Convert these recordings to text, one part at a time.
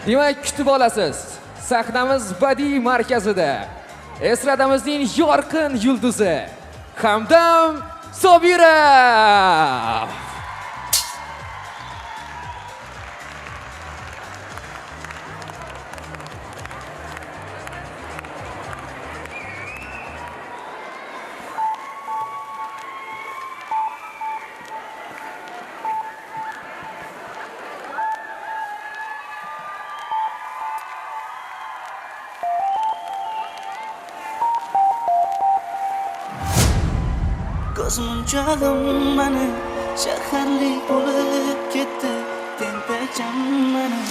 Demak, kutib olasiz. Sahnamiz badiiy markazida estradamizning yorqin yulduzi Hamdam Sobirov. Ko'zmunchog'im mani shaharlik bo'lib ketdi, tentakcham mani.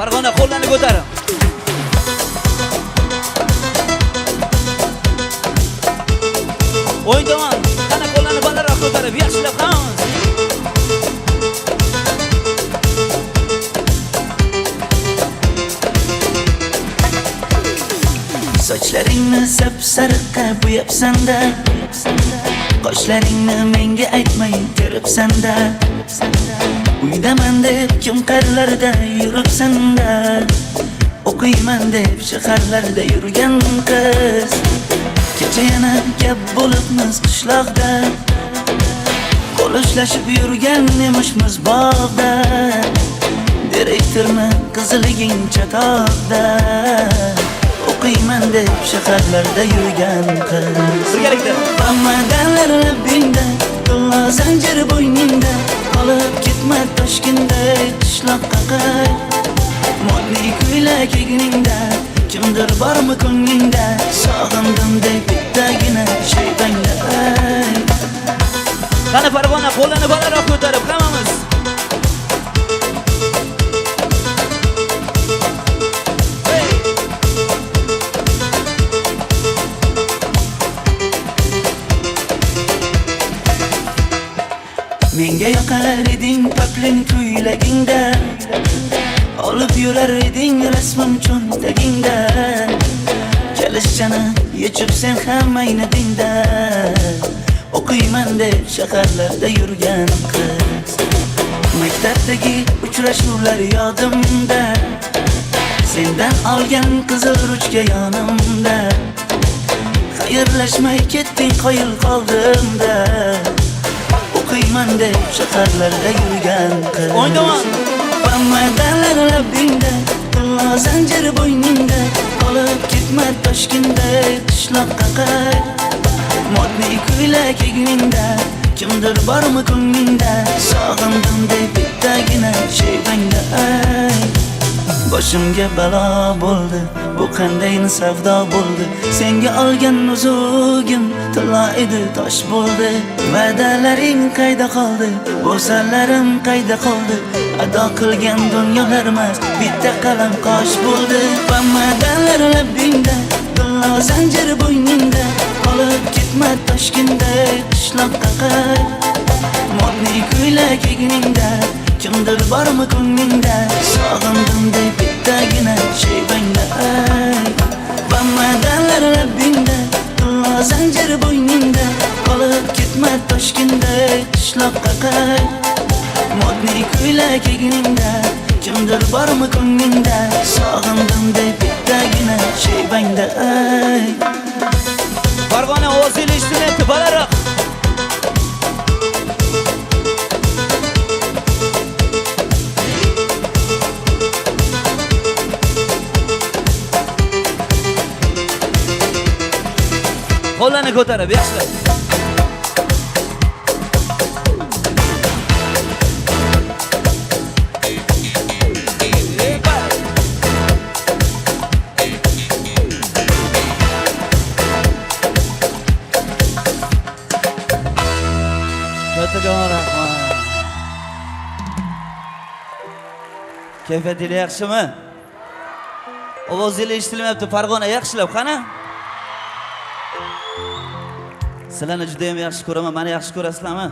Farg'ona qo'llarni ko'taring. O'yin tomon, qana qo'llarni balandroq ko'tarib, yaxshilab qilamiz. Sochlaringni sap-sariqqa bo'yabsan-da, qoshlaringni menga aytmay teribsan-da. Uydaman deb kim qarlarda yuribsan-da, o'qiyman deb shaharlarda yurgan qiz. Kecha yana gap bo'libmiz qishloqda, qo'l ushlashib yurgan emishmiz bog'da. Direktorni qiziliging chatoqda, o'qiyman deb shaharlarda yurgan qiz. Birgalikda Hammadanlar labbingda, qo'llar zanjir bo'yningda, olib ketma Toshkentda qishloqqa qayt. Modniy ko'ylak egningda, kimdir bormi ko'nglingda, sog'indim deb bittagina shaytanga ayt. qana Farg'ona qo'llarni balandroq ko'tarib hammamiz. Menga yoqar eding paklin ko'ylagingda, olib yurar eding rasmim cho'ntagingda. Kalishchani yechib sen ham aynadingda, o'qiyman deb shaharlarda yurgan qiz. Maktabdagi uchrashuvlar yodimda, sendan olgan qizil ruchka yonimda. Xayrlashmay ketding qoyil qoldimda, o'qiyman deb shaharlarda yurgan qiz. O'ynaman. Hammadanlar labbingda, qo'llar zanjir bo'yningda, olib ketma Toshkentda qishloqqa qayt. Modniy ko'ylak egningda, kimdir bormi ko'nglingda, sog'indim deb bittagina shaytanga ayt. Boshimga balo bo'ldi, bu qanday savdo bo'ldi. Senga olgan nuzugim tilla edi, tosh bo'ldi. Va'dalaring qayda qoldi, bo'salarim qayda qoldi. Ado qilgan dunyolar emas, bitta qalam qosh bo'ldi. Hammadanlar labbingda, tilla zanjir bo'yningda, olib ketma Toshkentda qishloqqa qayt. Modniy ko'ylak egningda, kimdir bormi ko'nglingda, sog'indim deb bittagina shaytanga ayt. Hammadanlar labbingda, tilla zanjir bo'yningda, olib ketma Toshkentda qishloqqa qayt. Modniy ko'ylak egningda, kimdir bormi ko'nglingda, sog'indim deb bittagina shaytanga ayt. Farg'ona ovozi instrumenti balandroq. Qo'llarni ko'tarib, yaxshilab. Otajon rahmat. Kayfiyatingiz yaxshimi? Ovozingiz eshitilmayapti. Farg'ona yaxshilab qani? Sizlarni juda ham yaxshi ko'raman. Meni yaxshi ko'rasizlarmi?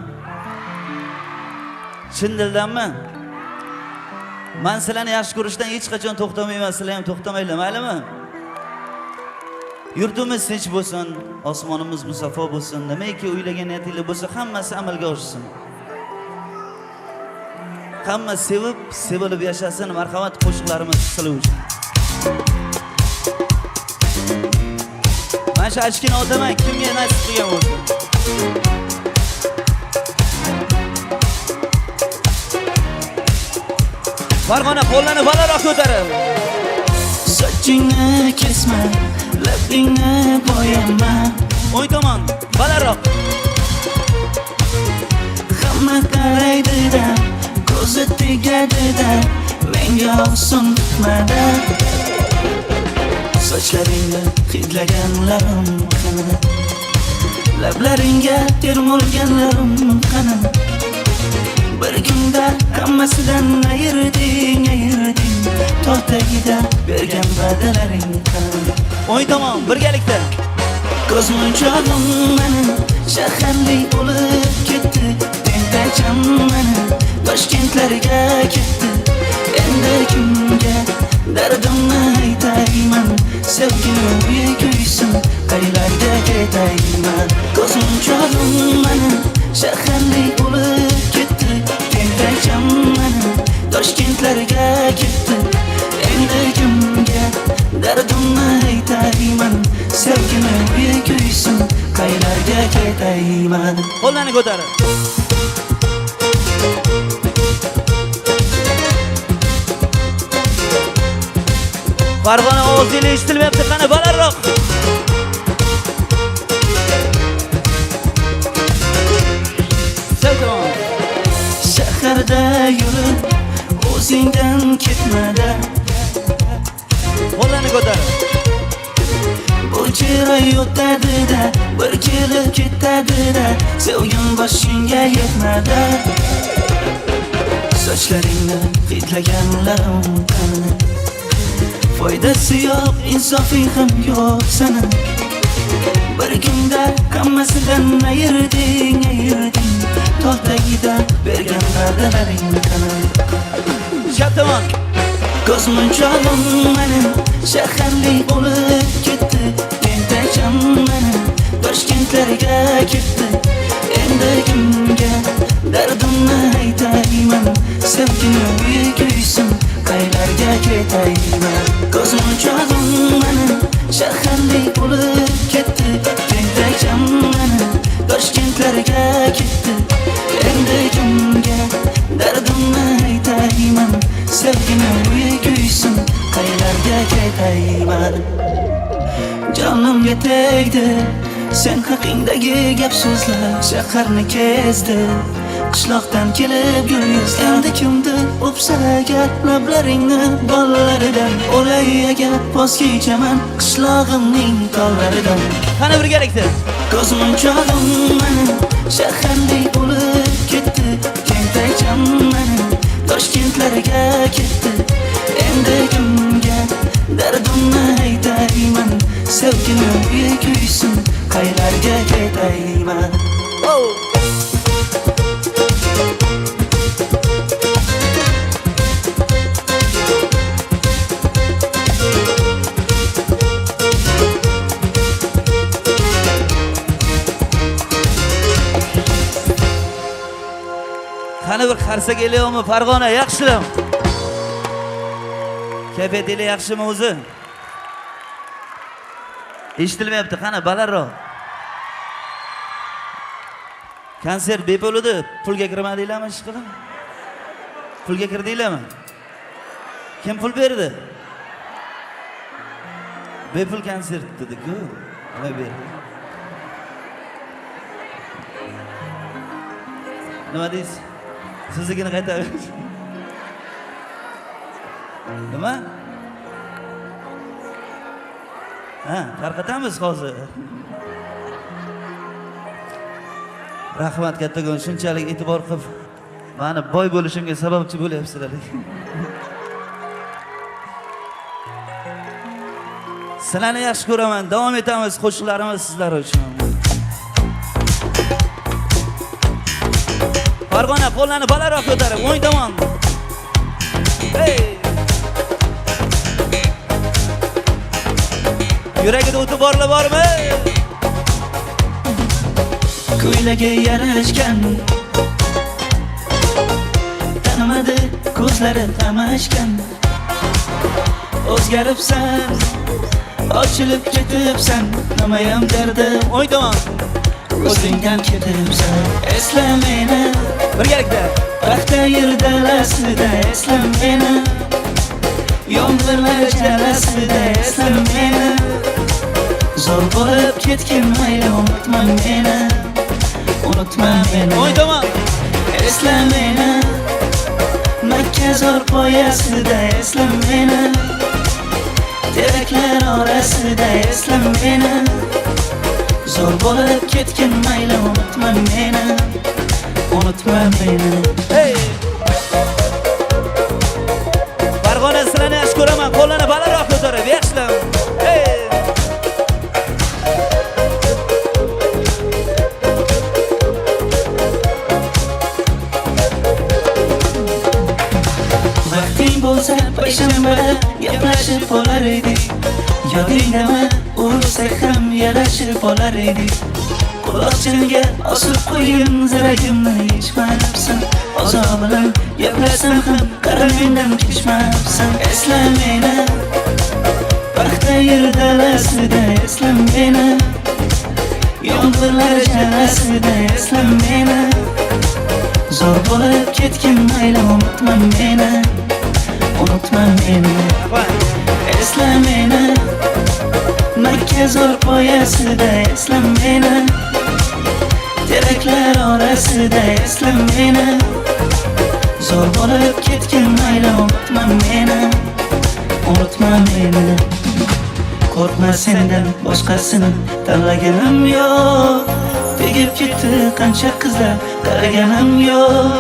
Chin dildanmi? Men sizlarni yaxshi ko'rishdan hech qachon to'xtamayman. Sizlar ham to'xtamanglar, maylimi? Yurtimiz tinch bo'lsin, osmonimiz musaffo bo'lsin. Nimaiki o'ylagan niyatinglar bo'lsa, hammasi amalga oshsin. Hamma sevib, sevilib yashasin. Marhamat qo'shiqlarimiz sizlar uchun. Men shu achkina otaman, kimga nasib qilgan bo'lsa. Farg'ona qo'llarni balandroq ko'tarib. Sochingni kesma, labingni bo'yama. O'ng tomon, balandroq. Hamma qaraydi-da, ko'zi tegadi-da, menga oson tutmada. Sochlaringni hidlaganlarim qani, lablaringga termulganlarim qani. Bir kunda hammasidan ayirding, tog' tagida bergan va'dalaring qani. O'ng tomon, birgalikda. Ko'zmunchog'im mani shaharlik bo'lib ketdi, tentakcham mani Toshkentlarga ketdi. Endi kimga dardimni aytayman, sevgimni kuysin, qaylarga ketayman. Ko'zmunchog'im mani shaharlik bo'lib ketdi, tentakcham mani Toshkentlarga ketdi. Endi kimga dardimni aytayman, sevgimni kuysin, qaylarga ketayman. Qo'llarni ko'tarib. Farg'ona ovozingiz eshitilmayapti, qani balandroq. Salom. Shaharda yurib, o'zingdan ketmada. Qo'llarni ko'tarib. Bu chiroy o'tadi-da, bir kelib ketadi-da, sevgim boshingga yetmadi. Sochlaringni hidlaganlarim qani, foydasi yo'q, insofing ham yo'q sana. Bir kunda hammasidan ayirding, tog' tagida bergan va'dalaring qani. Chap tomon. Ko'zmunchog'im mani shaharlik bo'lib ketdi, tentakcham mani Toshkentlarga ketdi. Endi kimga dardimni aytayman, sevgimni kuysin, qaylarga ketayman. Ko'zmunchog'im mani shaharlik bo'lib ketdi, tentakcham mani Toshkentlarga ketdi. Endi kimga dardimni aytayman, sevgimni kuysin, qaylarga ketayman. Jonimga tegdi sen haqingdagi gap so'zlar, shaharni kezdi, qishloqdan kelib gul yuzlar. Endi kimdir o'psa agar lablaringni bollaridan, o'lay agar voz kechaman qishlog'imning tollaridan. Qani birgalikda. Ko'zmunchog'im mani shaharlik bo'lib ketdi, tentakcham mani Toshkentlarga ketdi. Endi kimga dardimni aytayman, sevgimni kuysin, qaylarga ketayman. Qani bir qarsak elaymi Farg'ona, yaxshilam. Kayfiyatingiz yaxshimi o'zi? Eshitilmayapti, qani balandroq. Konsert bepul edi, pulga kirmadinglarmi ish qilib? Pulga kirdinglarmi? Kim pul berdi? Bepul konsert dedi-ku. Nima berdi? Nima deysiz? Sizligini qaytarib. Nima? Ha, tarqatamiz hozir. Rahmat kattakon, shunchalik e'tibor qilib meni boy bo'lishimga sababchi bo'lyapsizlar. Sizlarni yaxshi ko'raman. Davom etamiz qo'shiqlarimiz sizlar uchun. Farg'ona qo'llarni balandroq ko'tarib, o'ng tomon. Hey! Yuragida o'ti borlar bormi? Ko'ylaga yarashgan, tanimadi ko'zlari qamashgan. O'zgaribsan, ochilib ketibsan, nimayam derdim. O'ng tomon. O'zingdan ketibsan. Esla meni, Birgalikda. paxta yer dalasida esla meni. Yomg'irlar jalasida esla meni. Zo'r bo'lib ketgin mayli, unutma meni. Unutma meni. O'ng tomon. Esla meni, Makka zo'r poyasida esla meni. Teraklar orasida esla meni. Zo'r bo'lib ketgin mayli, unutma meni. Unutma meni. Hey! Farg'ona sizlarni yaxshi ko'raman. Qo'llarni balandroq ko'tarib, yaxshilar. Hey! Vaqting bo'lsa payshanba gaplashib olar edik. Yodingdami, ursak ham yarashib olar edik. Quloqchinga osib qo'ygan ziragimni ichmabsan. Ozoq bilan gaplashsam ham qaramingdan kechmabsan. Esla meni, paxta yer dalasida esla meni. Yomg'irlar jalasida esla meni. Zo'r bo'lib ketgin mayli, unutma meni. Unutma meni. Esla meni, Makka zo'r poyasida esla meni. Teraklar orasida esla meni. Zo'r bo'lib ketgin mayli, unutma meni. Unutma meni. Qo'rqma sendan boshqasini tanlaganim yo'q. Tegib ketdi qancha qizlar, qaraganim yo'q.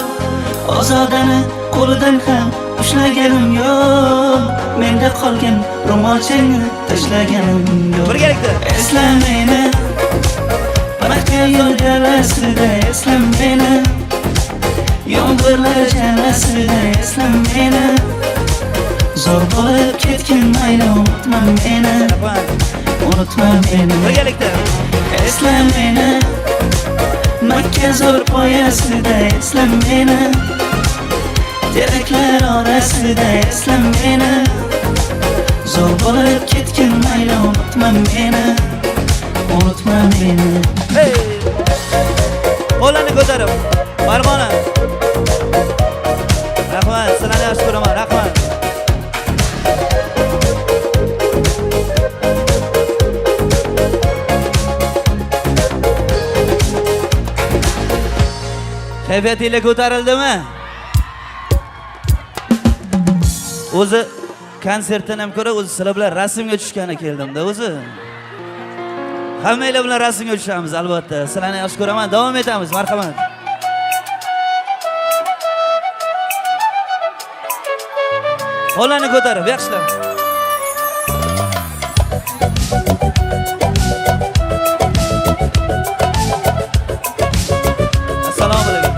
Ozodani qo'lidan ham ushlaganim yo'q. Menda qolgan ro'molchangni tashlaganim yo'q. Birgalikda. Esla meni, paxta yo'l dalasida esla meni. Yomg'irlar jalasida esla meni. Zo'r bo'lib ketgin mayli, unutma meni. Unutma meni. Birgalikda. Esla meni, Makka zo'r poyasida esla meni. Teraklar orasida esla meni. Zo'r bo'lib ketgin mayli, unutma meni. Unutma meni. Hey! Qo'llarni ko'tarib, Farg'ona. Rahmat, sizlarni yaxshi ko'raman. Rahmat. Kayfiyatingiz ko'tarildimi? O'zi konsertdan ham ko'ra o'zi sizlar bilan rasmga tushgani keldim-da o'zi. Hammanglar bilan rasmga tushamiz albatta. Sizlarni yaxshi ko'raman. Davom etamiz. Marhamat. Qo'llarni ko'tarib, yaxshilar. Assalomu alaykum.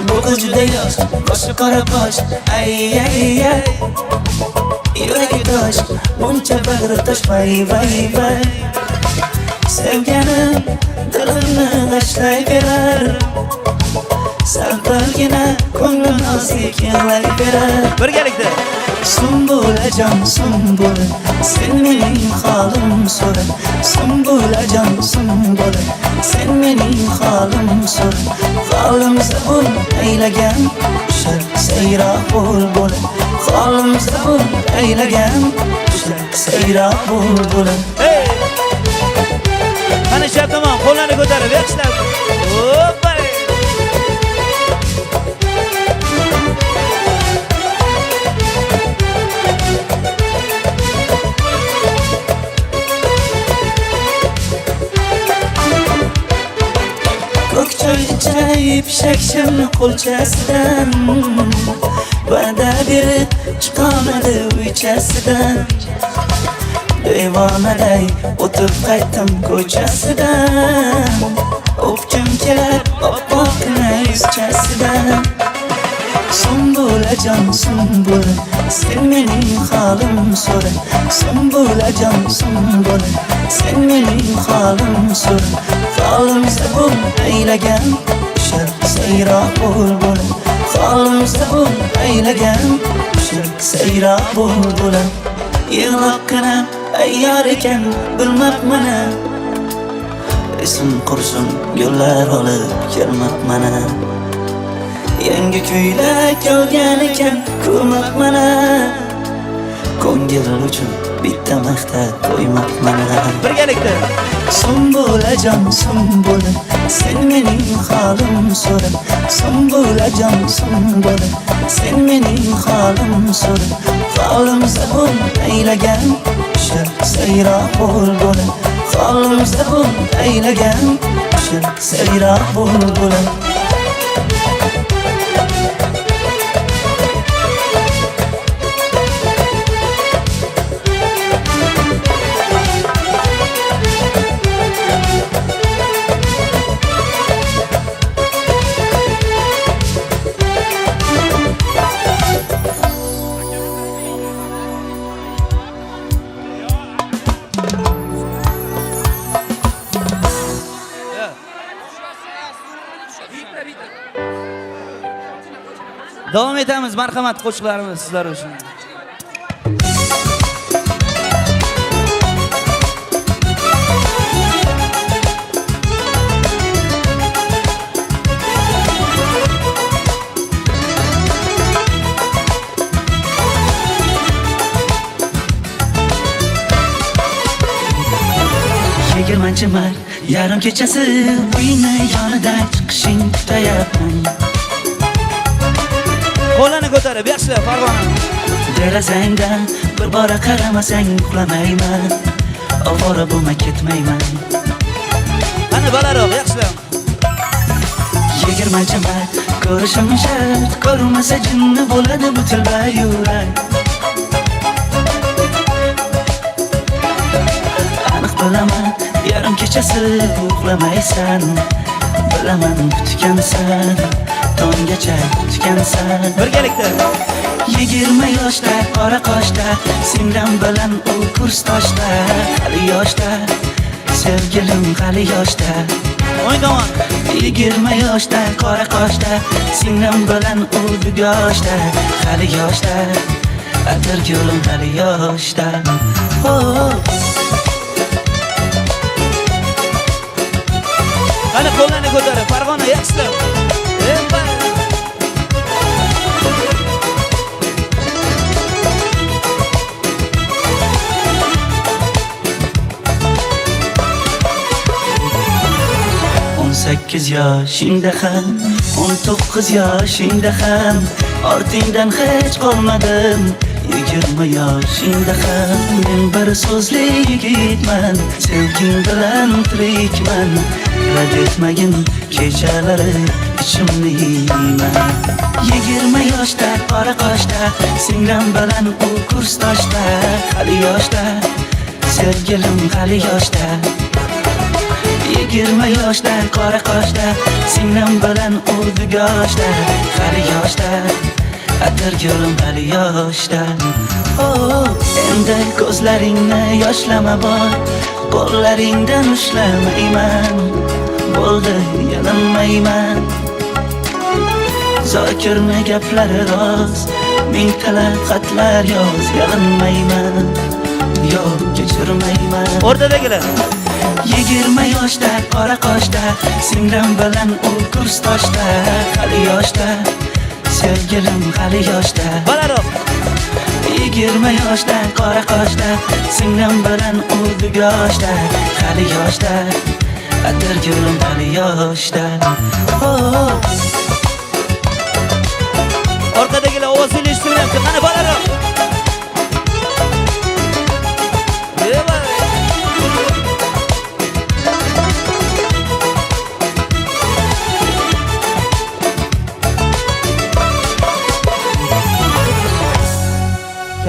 Bu qiz juda yosh, boshi qora bosh. Ay ay ay. Yuragi tosh, buncha bag'ri tosh. Vay vay vay. Sevganim dilimni g'ashlayverar. Saltalgina ko'nglim nozlik yig'layverar. Birgalikda. Sumbulajon sumbul, sen mening holim so'ra. Sumbulajon sumbul, sen mening holim so'ra. Holim zabun aylagan, o'sha sayroq bulbul. Holim zabun aylagan, o'sha sayroq bulbul. Hey! Qani shart tomon qo'llarni ko'tarib, yaxshilar. Hoppa! choy ichay pishakchimni qo'lchasidan va'da berib chiqolmadi uychasidan devonaday o'tib qaytdim ko'chasidan o'pkim kelar oppoqgina yuzchasidan Sumbulajon sumbula sen mening holim so'ra Sumbulajon sumbula sen mening holim so'ra Holimizda bo'l aylagan o'sha sayroq bo'lbul Holimizda bo'l aylagan o'sha sayroq bo'lbul Yig'loqqina ayyor ekan bilmabman Esim qursin yo'llar olib kelmabman Yangi ko'ylak olgan ekan ko'rmabman Ko'ngil uchun bitta maqtab qo'ymabman Birgalikda Sumbulajon sumbula sen mening holim so'ra Sumbulajon sumbula sen mening holim so'ra Holimizda bo'l aylagan o'sha sayroq bo'lbul Holimizda bo'l aylagan o'sha sayroq bo'lbul Davom etamiz, marhamat qo'shiqlarimiz sizlar uchun. Yigirmanchi mart yarim kechasi uyni yonidan chiqishing kutayapman Qo'lini ko'tarib, yaxshilab Farg'ona. Derazangdan bir bora qaramasang uxlamayman Ovora bo'lmay ketmayman Qani balandroq, yaxshilab. 20 mart ko'rishim shart Ko'rmasa jinni bo'ladi bu tilba yurak Aniq bilaman yarim kechasi uxlamaysan Bilaman kutgansan Tonggacha kutgansan Birgalikda 20 yoshda qora qoshda singlim bilan u kursdoshda hali yoshda sevgilim hali yoshda o'ng tomon 20 yoshda qora qoshda singlim bilan u yoshda hali yoshda atir yo'lim hali yoshda qani qo'llarni ko'tarib Farg'ona yaxshilab 18 yoshingda ham 19 yoshingda ham ortingdan hech qolmadim 20 yoshingda ham men bir so'zli yigitman sevging bilan tirikman rad etmagin kechalari ichimni yeyman 20 yoshda qora qoshda singlim bilan u kursdoshda hali yoshda sevgilim hali yoshda 20 yoshda qora qoshda singlim bilan u yoshda hali yoshda atir yo'lim hali yoshda endi ko'zlaringni yoshlama bor qo'llaringdan ushlamayman bo'ldi yalinmayman zokirni gaplari rost mingtalab xatlar yoz yalinmayman yo'q kechirmayman o'rtadagilar 20 yoshda qora qoshda singlim bilan u kursdoshda hali yoshda sevgilim hali yoshda balandroq 20 yoshda qora qoshda singlim bilan u yoshda hali yoshda atir yo'lim hali yoshda orqadagilar ovozni eshitilyapti qani balandroq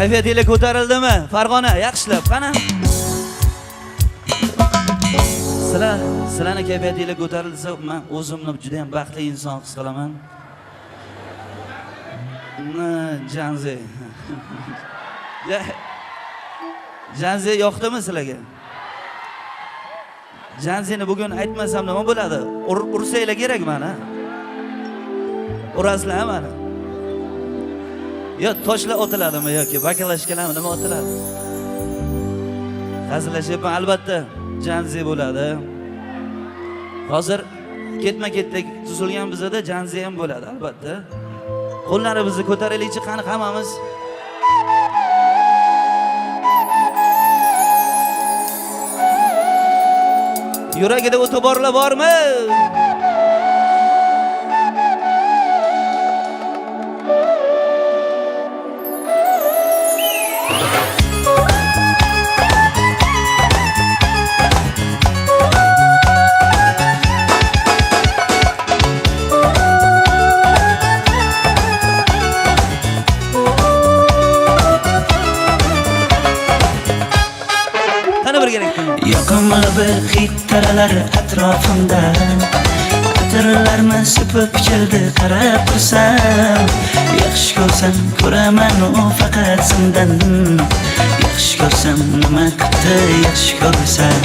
Kayfiyatingiz ko'tarildimi? Farg'ona, yaxshilab, qani? Sizlarning kayfiyatingiz ko'tarilsa, men o'zimni juda ham baxtli inson his qilaman. Janzi. Janzi yoqdimi sizlarga? Janzini bugun aytmasam nima bo'ladi? Ursanglar kerak mana. Urasizlar mana. Yo toshlar otiladimi yoki bakalashkalarmi nima otiladi? Hazillashyapman, albatta Janzi bo'ladi. Hozir ketma-ketlik tuzilgan bizda Janzi ham bo'ladi, albatta. Qo'llarimizni ko'taraylikchi, qani hammamiz. Yuragida o'tiborlar bormi? Yoqimli bir hid taralar atrofimda, atirlarni sepib keldi qarab tursam. Yaxshi ko'rsam ko'raman u faqat sendan. Yaxshi ko'rsam nima qildi, yaxshi ko'rsam.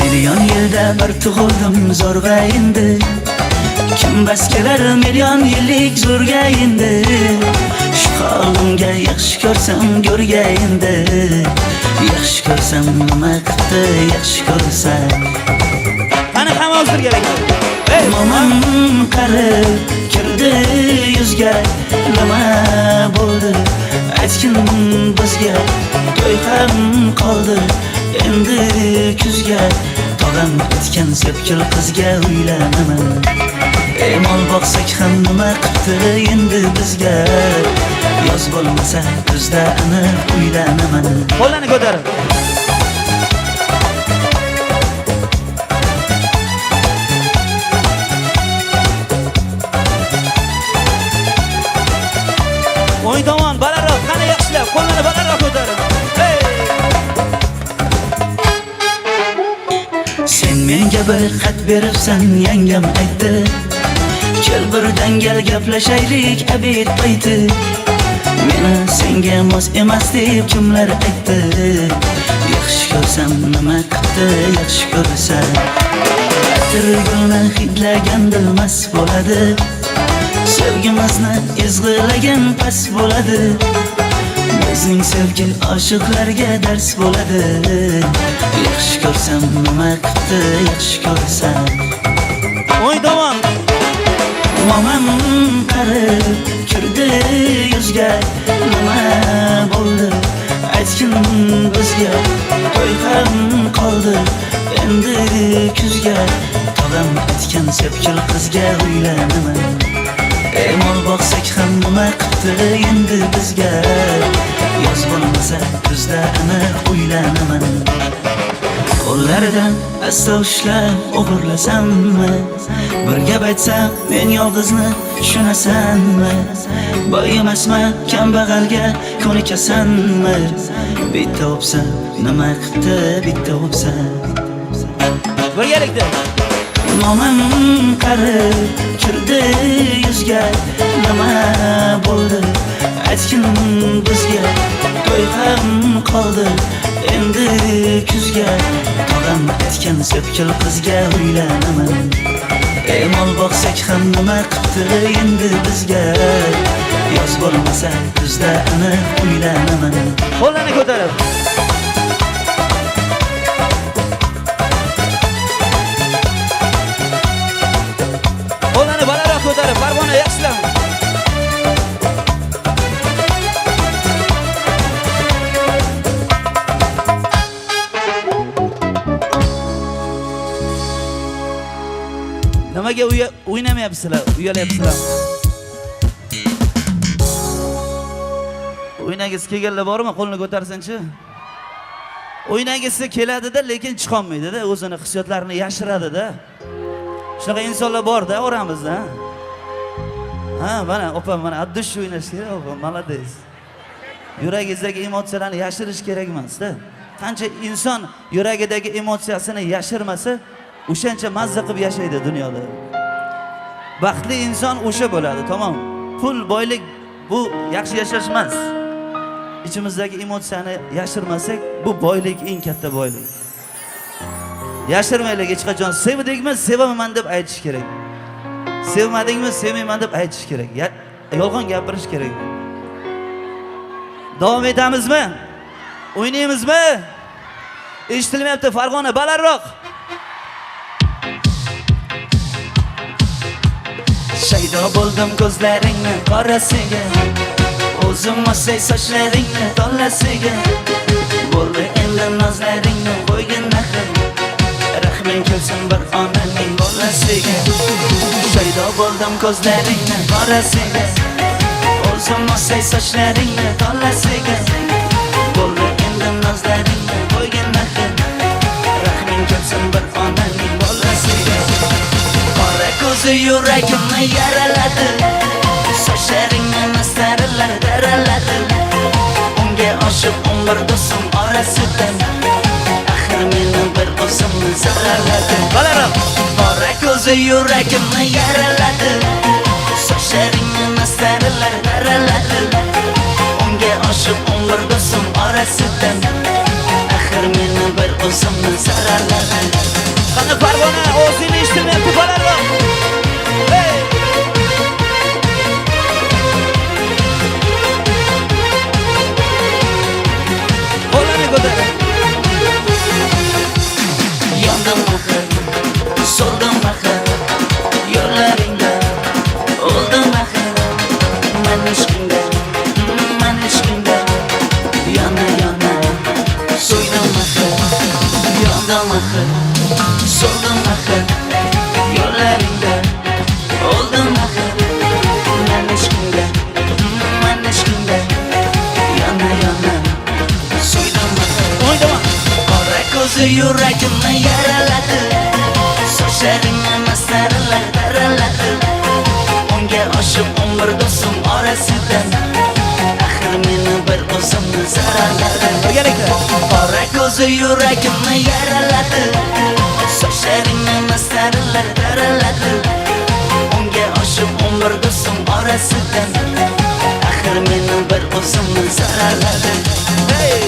Million yilda bir tug'ildim zo'rg'a endi. Kim bas kelar million yillik zo'rga endi. Shu holimga yaxshi ko'rsam go'rga endi. Yaxshi ko'rsam nima qildi, yaxshi ko'rsam. Qani ham o'zirga Momam qarib kirdi yuzga. Nima bo'ldi? Aytgin bizga. To'y ham qoldi endi kuzga. Tog'am aytgan sepkil qizga uylanaman. Mol boqsak ham nima qildi endi bizga. Yoz bo'lmasa kuzda aniq uylanaman. Qo'llarni ko'tarib. O'ng tomon balandroq, qani yaxshilab, qo'llarni balandroq ko'tarib. Sen menga bir xat beribsan, yangam aytdi. Kel birdan gal gaplashaylik abid payti. Meni senga mos emas deb kimlar aytdi. Yaxshi ko'rsam nima qildi, yaxshi ko'rsam. Atirgulni hidlagan dilmas bo'ladi. Sevgimizni ezg'ilagan pas bo'ladi. Bizning sevgi oshiqlarga dars bo'ladi. Yaxshi ko'rsam nima qildi, yaxshi ko'rsam. O'ng tomon. Momam qarib kirdi yuzga. Nima bo'ldi? Aytgin bizga. To'y ham qoldi endi kuzga. Tog'am aytgan sepkil qizga uylanaman. Mol boqsak ham nima qildi endi bizga. Yoz bo'lmasa kuzda aniq uylanaman. Qo'llaridan asta ushlab o'g'irlasammi? Bir gap aytsam men yolg'izni tushunasanmi? Boy emasman, kambag'alga ko'nikasanmi? Bitta o'psam nima qildi, bitta o'psam. Birgalikda. Momam qarib kirdi yuzga. Nima bo'ldi? Aytgin bizga. To'y ham qoldi endi kuzga. Tog'am aytgan sepkil qizga uylanaman. Mol boqsak ham nima qildi endi bizga. Yoz bo'lmasa kuzda aniq uylanaman. Qo'llarni ko'tarib. Qo'llarni balandroq ko'tarib, Farg'ona yaxshilab. Nimaga o'ynamayapsizlar? Uyalayapsizlar. O'ynagisi kelganlar bormi? Qo'lni ko'tarsin-chi. O'ynagisi keladi-da, lekin chiqolmaydi-da, o'zini hissiyotlarini yashiradi-da. Shunaqa insonlar bor-da oramizda. Ha, mana opam mana addush o'ynash kerak, opam, молодец. Yuragingizdagi emotsiyalarni yashirish kerak emas-da. Qancha inson yuragidagi emotsiyasini yashirmasa, o'shancha mazza qilib yashaydi dunyoda. Baxtli inson o'sha bo'ladi, tamom. Pul, boylik bu yaxshi yashash emas. İçimizdagi emotsiyani yashirmasak, bu boylik, eng katta boylik. Yashirmaylik hech qachon. Sevdingmi, sevaman deb aytish kerak. Sevmadingmi, sevmayman deb aytish kerak. Yolg'on gapirish kerak. Davom etamizmi? O'ynaymizmi? Eshitilmayapti, Farg'ona balandroq. Shaydo bo'ldim ko'zlaringni qorasiga, o'zim osay sochlaringni tollasiga. Bo'ldi endi nozlaringni qo'ygin naxir, rahming kelsin bir onaning bolasiga. Shaydo bo'ldim ko'zlaringni qorasiga, o'zim osay sochlaringni tollasiga. Bo'ldi endi nozlaringni qo'ygin naxir, rahming kelsin bir onaning bolasiga. Qora ko'zi yuragimni yaraladi, sochlaringni mastarilar daraladi. Unga oshiq umr do'stim orasidan, axir meni bir o'zimni zararladi. Qora ko'zi yuragimni yaraladi, sochlaringni mastarilar daraladi. Unga oshiq umr do'stim orasidan, axir meni bir o'zimni zararladi. Qani Farg'ona o'zini eshitmayapti balandroq. Hey! Qo'lini ko'tar. Yondim axir, so'ldim axir, yo'llaringda o'ldim axir. Men ishqingda, yana so'ydim axir. Yondim axir, so'ldim axir, yo'llaringda o'ldim axir. Men ishqingda, yana so'ydim axir. O'ynama. Qora ko'zi yuragimni yaraladi, sochlaringni mastarilar daraladi. Unga oshiq umr do'stim orasidan, axir meni bir o'zimni zararladi. Birgalikda. Qora ko'zi yuragimni yaraladi, sochlaringni mastarilar daraladi. Unga oshiq umr do'stim orasidan, axir meni bir o'zimni zararladi. Hey!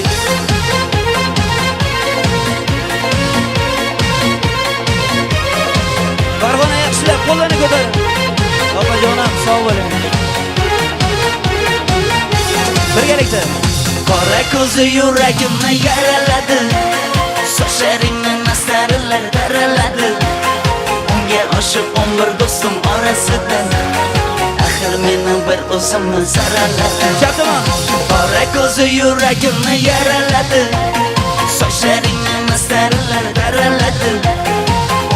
Farg'ona yaxshilab qo'llarni ko'tar. Opajonim, sog' bo'ling. Birgalikda. Qora ko'zi yuragimni yaraladi, sochlaringni mastarilar daraladi. Unga oshiq umr do'stim orasidan, axir meni bir o'zimni zararladi. Chapdimon. Qora ko'zi yuragimni yaraladi, sochlaringni mastarilar daraladi.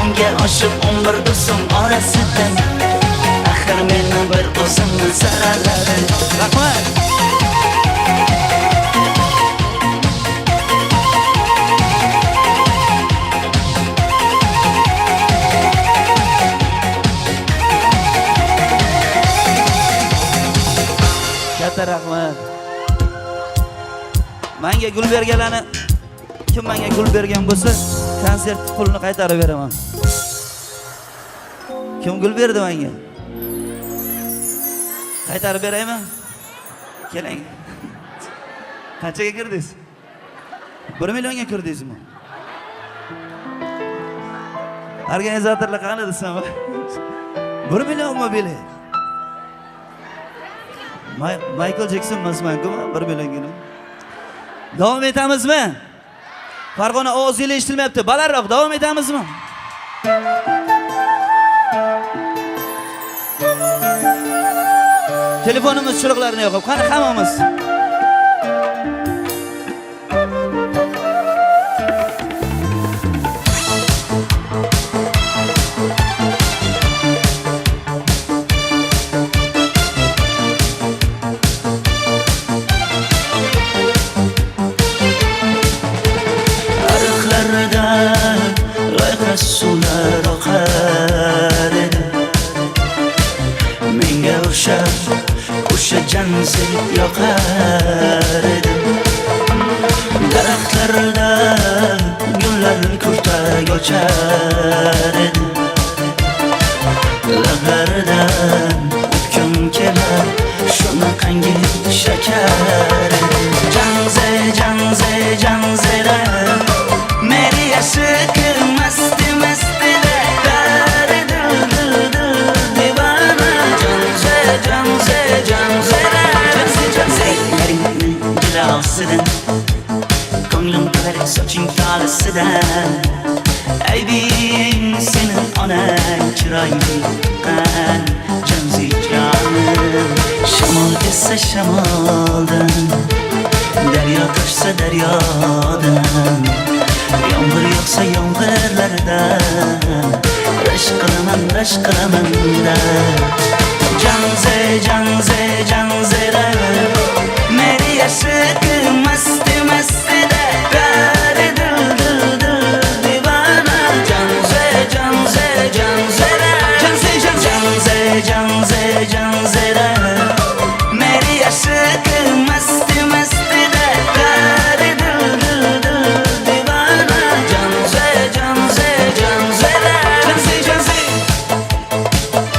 Unga oshiq umr do'stim orasidan, axir meni bir o'zimni zararladi. Rahmat. Katta rahmat. Menga gul berganlarni, kim menga gul bergan bo'lsa, konsert pulini qaytarib beraman. Kim gul berdi menga? Qaytarib beraymi? Keling. Qanchaga kirdingiz? 1 millionga kirdingizmi? Organizatorlar qani desam? 1 millionmi bilet? Michael Jackson emasman-ku, 1 millionga. Davom etamizmi? Farg'ona ovozingiz eshitilmayapti. Balandroq davom etamizmi? Telefonimiz chiroqlarini yoqib, qani hammamiz. Ariqlarda loyqa suvlar oqar edi, menga o'xshab o'sha janzil yoqar edim. Daraxtlarda gullar kurtak ochar edim. Lablaridan o'pkim kelar shunaqangi shakar edim. Janze janze janzera meri aşık masti masti de dare dil dil dil divana. Janze janze janzera janze janze yeringni jilovsidan ko'nglim qilar soching tolasidan. Aybing senin onang chiroylidan janzi jonim. Shamol essa shamoldan, daryo toshsa daryodan, yomg'ir yog'sa yomg'irlardan rashk qilaman da. Janze janze janzera meri aşık masti masti de dare dil dil dil divana. Janze janze janzera janze janze janze janzera meri aşık masti masti de dare dil dil dil divana. Janze janze janzera janze janze.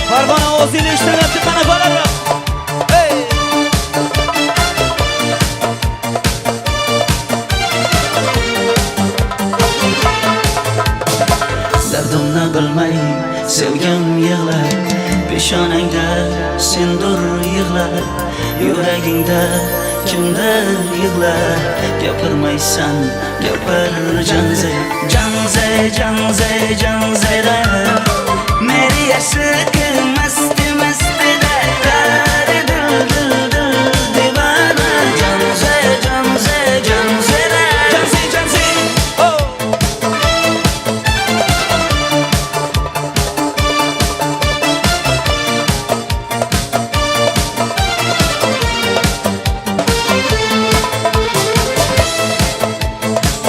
Farg'ona o'zini eshitmayapti, qani bolalar. Hey! Dardimni bilmay sevgim yig'lar, peshonangda sendur yig'lar, yuragingda kimdir yig'lar. Gapirmaysan gapir janze janze janze janzera meri aşık masti masti de dare dil dil dil divana. Janze janze janzera janze janze. Oh!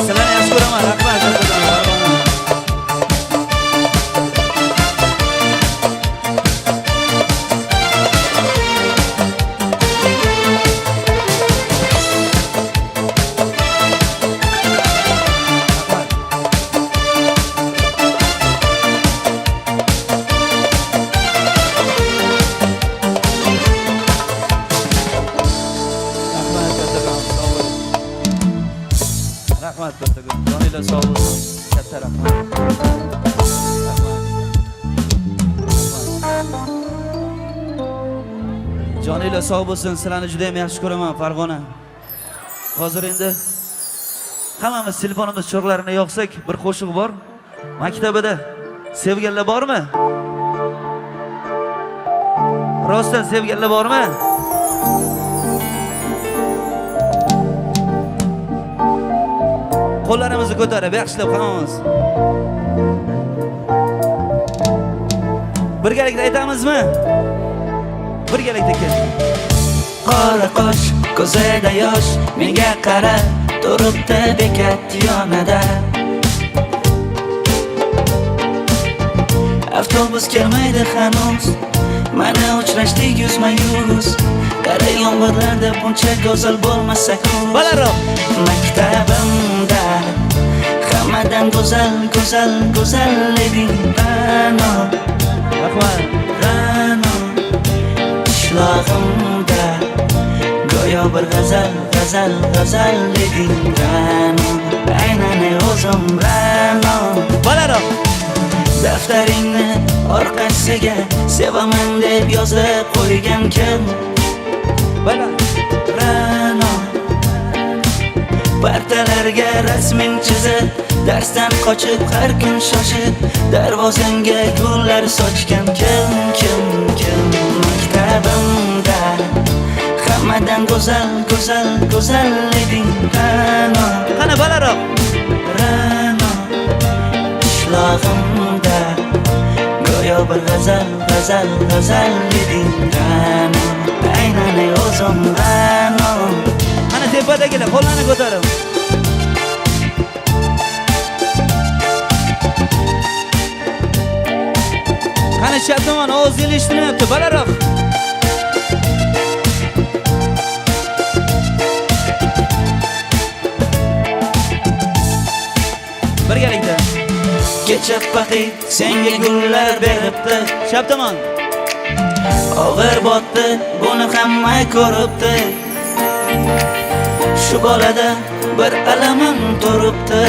Sizlarni yaxshi ko'raman, rahmat. Rahmat kattaga. Joninglar sog' bo'lsin. Katta rahmat. Joninglar sog' bo'lsin. Sizlarni juda ham yaxshi ko'raman, Farg'ona. Hozir endi hammamiz telefonimiz cho'g'larini yoqsak, bir qo'shiq bor. Maktabida sevganlar bormi? Rostdan sevganlar bormi? Qo'llarimizni ko'tarib, yaxshilab hammamiz. Birgalikda aytamizmi? Birgalikda kel. Qora qosh, ko'zida yosh, menga qara, turibdi bekat yonida. Avtobus kelmaydi hanuz, mana uchrashdik yuzma-yuz. Qara yomg'irlarda buncha go'zal bo'lmasak ku. Bolalar, Maktabimda hammadan go'zal go'zal go'zal eding Ra'no. rahmat. Ra'no qishlog'imda go'yo bir g'azal g'azal g'azal eding Ra'no. Aynan o'zim Ra'no. Bolalar, Daftaringni orqasiga sevaman deb yozib qo'ygan kim? bolalar. Ra'no partalarga rasming chizib, darsdan qochib har kun shoshib, darvozangga gullar sochgan kim? Maktabimda hammadan go'zal go'zal go'zal eding Ra'no. Qani bolalar. Ra'no qishlog'imda go'yo bir g'azal g'azal g'azal eding Ra'no. Aynan o'zim Ra'no. Qani tepadagilar qo'llarni ko'tarib. Qani chap tomon ovozingizni eshitmayapti, bolalar. qancha paxit senga gullar beribdi. Shabtamon. Og'ir botdi, buni hamma ko'ribdi. Shu bolada bir alamim turibdi.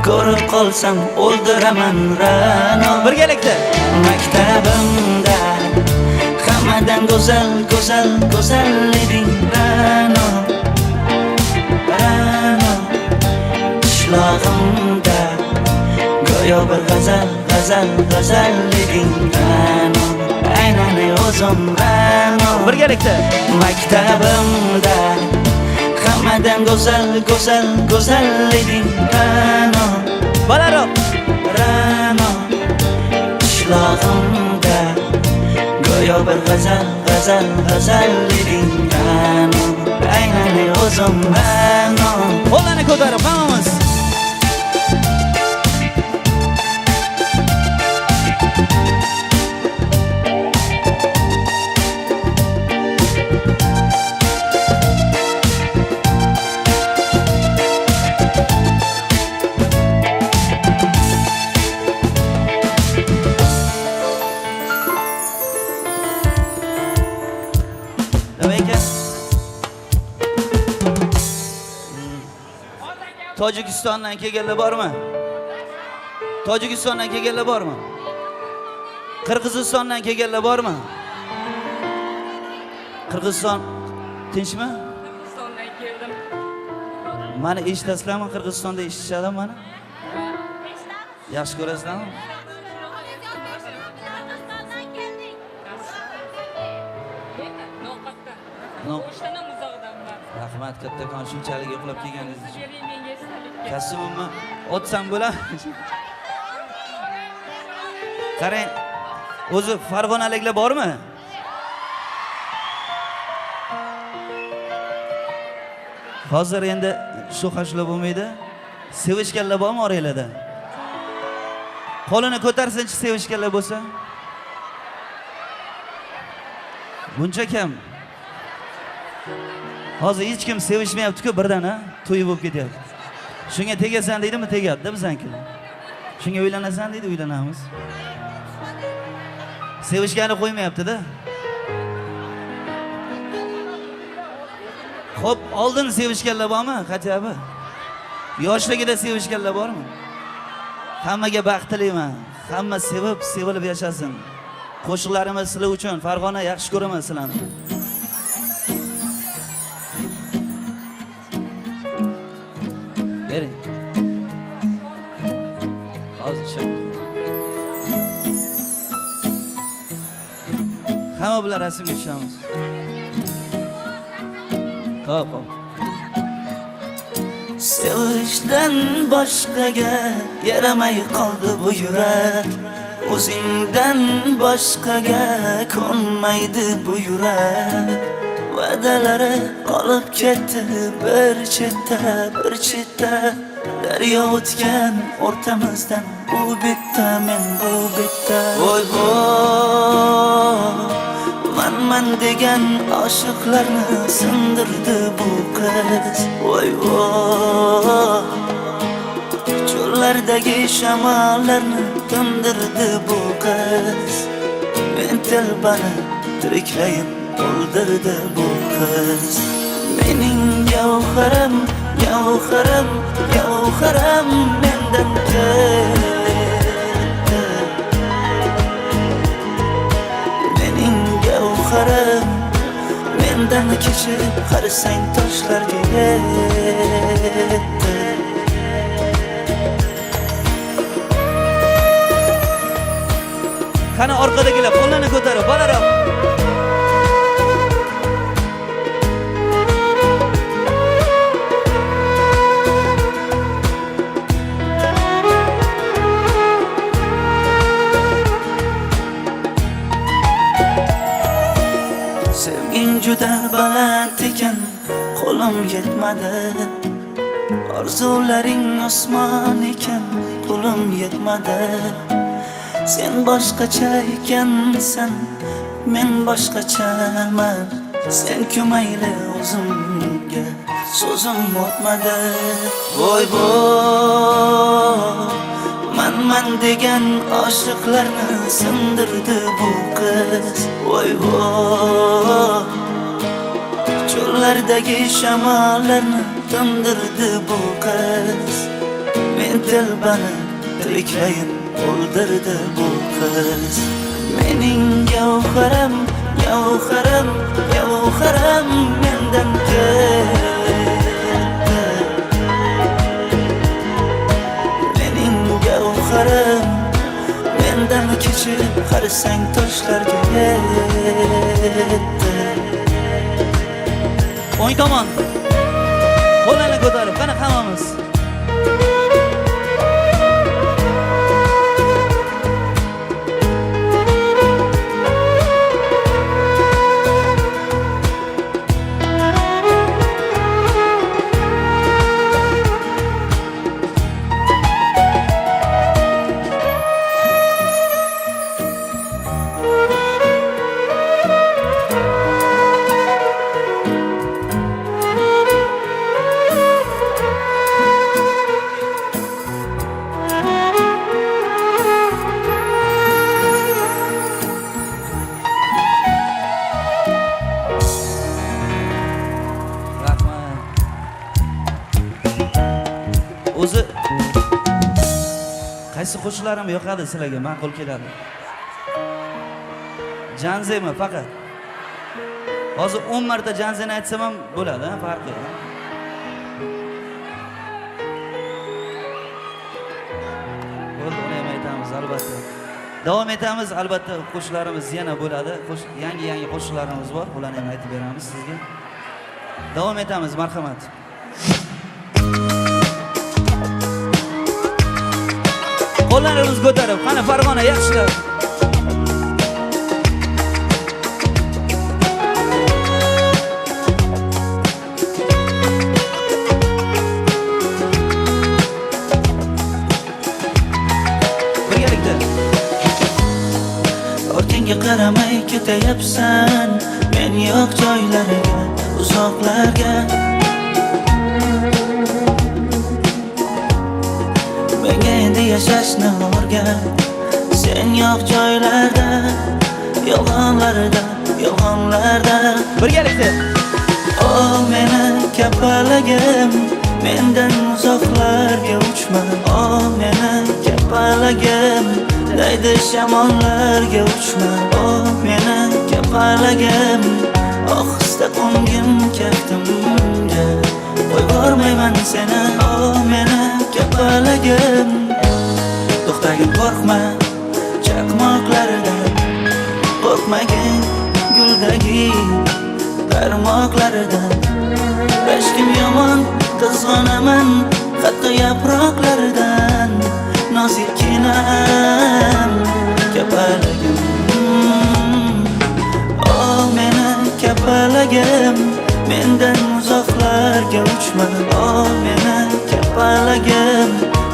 Ko'rib qolsam o'ldiraman Ra'no. Birgalikda. Maktabimda hammadan go'zal eding Ra'no. Qishlog'imda go'yo bir g'azal eding Ra'no. Aynan o'zim Ra'no. Birgalikda. Maktabimda hammadan go'zal eding Ra'no. Balandroq. Ra'no. Qishlog'imda go'yo bir g'azal eding Ra'no. Aynan o'zim Ra'no. Qo'llarni ko'tarib hammamiz. Tojikistondan kelganlar bormi? Tojikistondan kelganlar bormi? Qirg'izistondan kelganlar bormi? Qirg'iziston tinchmi? Qirg'izistondan keldim. Mani eshitasizlarmi? Qirg'izistonda eshitishadi mani? Yaxshi ko'rasizlarmi? Qirg'izistondan keldik. No. O'shdan uzoqdanman. Rahmat kattakon shunchalik yo'qlab kelganingiz uchun. Bering menga esdalikka. Kasbimni otsam bo'lar. Qarang, o'zi farg'onaliklar bormi? Hozir endi shu hashlar bo'lmaydi. Sevishganlar bormi oranglarda? Qo'lini ko'tarsinchi sevishganlar bo'lsa. Buncha kam. Hozir hech kim sevishmayapti-ku birdan, ha? To'y bo'lib ketyapti. Shunga tegasan deydimi, tegadi bizanki. Shunga uylanasan deydi, uylanamiz. Sevishgani qo'ymayapti-da. Xo'p, oldin sevishganlar bormi? Qachon? Yoshligida sevishganlar bormi? Hammaga baxt tilayman. Hamma sevib, sevilib yashasin. Qo'shiqlarimiz sizlar uchun. Farg'ona yaxshi ko'raman sizlarni. Bering. Hozircha. Hamma bilan rasmga tushamiz. Hop. Sevishdan boshqaga yaramay qoldi bu yurak. O'zingdan boshqaga ko'nmaydi bu yurak. Va'dalari qolib ketdi bir chetda. Daryo o'tgan o'rtamizdan u bitta men bu bitta. Voy man degan oshiqlarni sindirdi bu qiz. Voy cho'llardagi shamollarni tindirdi bu qiz. Men telbani tiriklayin o'ldirdi bu qiz. Mening gavharim mendan ketdi. Mening gavharim mendan kechib qarasang toshlarga yetdi. Qani orqadagilar qo'llarni ko'tarib, balandroq. Sevging juda baland ekan, qo'lim yetmadi. Orzularing osmon ekan, qo'lim yetmadi. Sen boshqacha ekansan, men boshqachaman. Sen ko'mayli o'zimga, so'zim o'tmadi. Voy Manman degan oshiqlarni sindirdi bu qiz. Voy voy, cho'llardagi shamollarni tindirdi bu qiz. Men dilbani tiriklayin o'ldirdi bu qiz. Mening gavharim, gavharim, gavharim mendan ketdi. Mening gavharim mendan kechib qarasang toshlarga yetdi. O'ng tomon qo'llarni ko'tarib, qani hammamiz o'zi qaysi qo'shiqlarim yoqadi sizlarga, ma'qul keladi? Janzemi faqat? Hozir 10 marta janzani aytsam ham bo'ladi, farqi yo'q. Bo'ldi, uni ham aytamiz albatta. Davom etamiz, albatta qo'shiqlarimiz yana bo'ladi. Yangi qo'shiqlarimiz bor, ularni ham aytib beramiz sizga. Davom etamiz, marhamat. Qo'llarimizni ko'tarib, qani Farg'ona yaxshilar. Birgalikda. Ortingga qaramay ketayapsan, men yo'q joylarga, uzoqlarga. Menga endi yashashni o'rgat. Sen yo'q joylarda, yolg'onlarda, yolg'onlarda. Birgalikda. O meni kapalagim, mendan uzoqlarga uchma. O meni kapalagim, daydi shamollarga uchma. O meni kapalagim, ohista qo'ngim kaftimga. Qo'yvormayman seni, o meni kapalagim. To'xtagin, qo'rqma chaqmoqlaridan, qo'rqmagin guldagi barmoqlaridan. Rashkim yomon, qizg'onaman hatto yaproqlaridan. Nozikkinam kapalagim, o meni kapalagim, mendan uzoqlarga uchma. O meni kapalagim,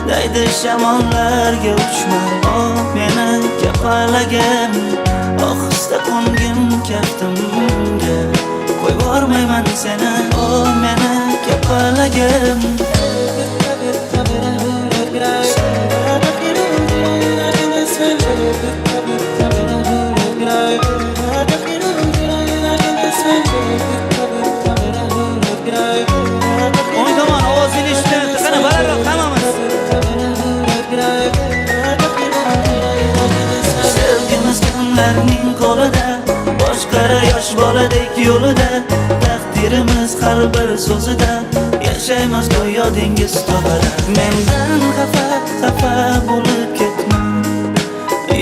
daydi shamollarga uchma. O meni kapalagim, ohista qo'ngim kaftimga. Qo'yvormayman seni, o meni kapalagim. O'ng tomon ovozingiz eshitilyapti, qani balandroq hammamiz. Sevgimiz kimlarning qo'lida, boshqara yosh boladek yo'lida. Taqdirimiz har bir so'zida, yashaymiz go'yo dengiz tog'ida. Mendan xafa bo'lib ketma,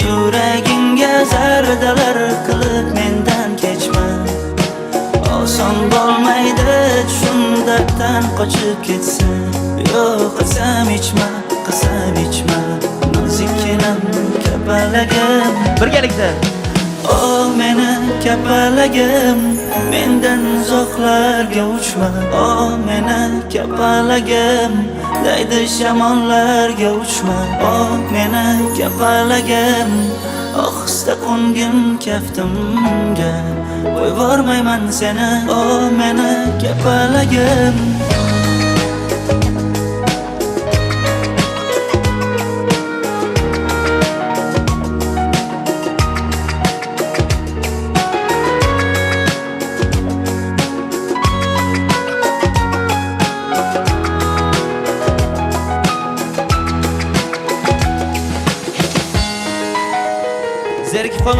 yuragingga zardalar qilib mendan kechma. Oson bo'lmaydi shundan qochib ketsin. Yo'q, qasam ichma, qasam ichma. Nozikkinam kapalagim. Birgalikda. O meni kapalagim, mendan uzoqlarga uchma. O meni kapalagim, daydi shamollarga uchma. O meni kapalagim, ohista qo'ngim kaftimga. Qo'yvormayman seni, o meni kapalagim.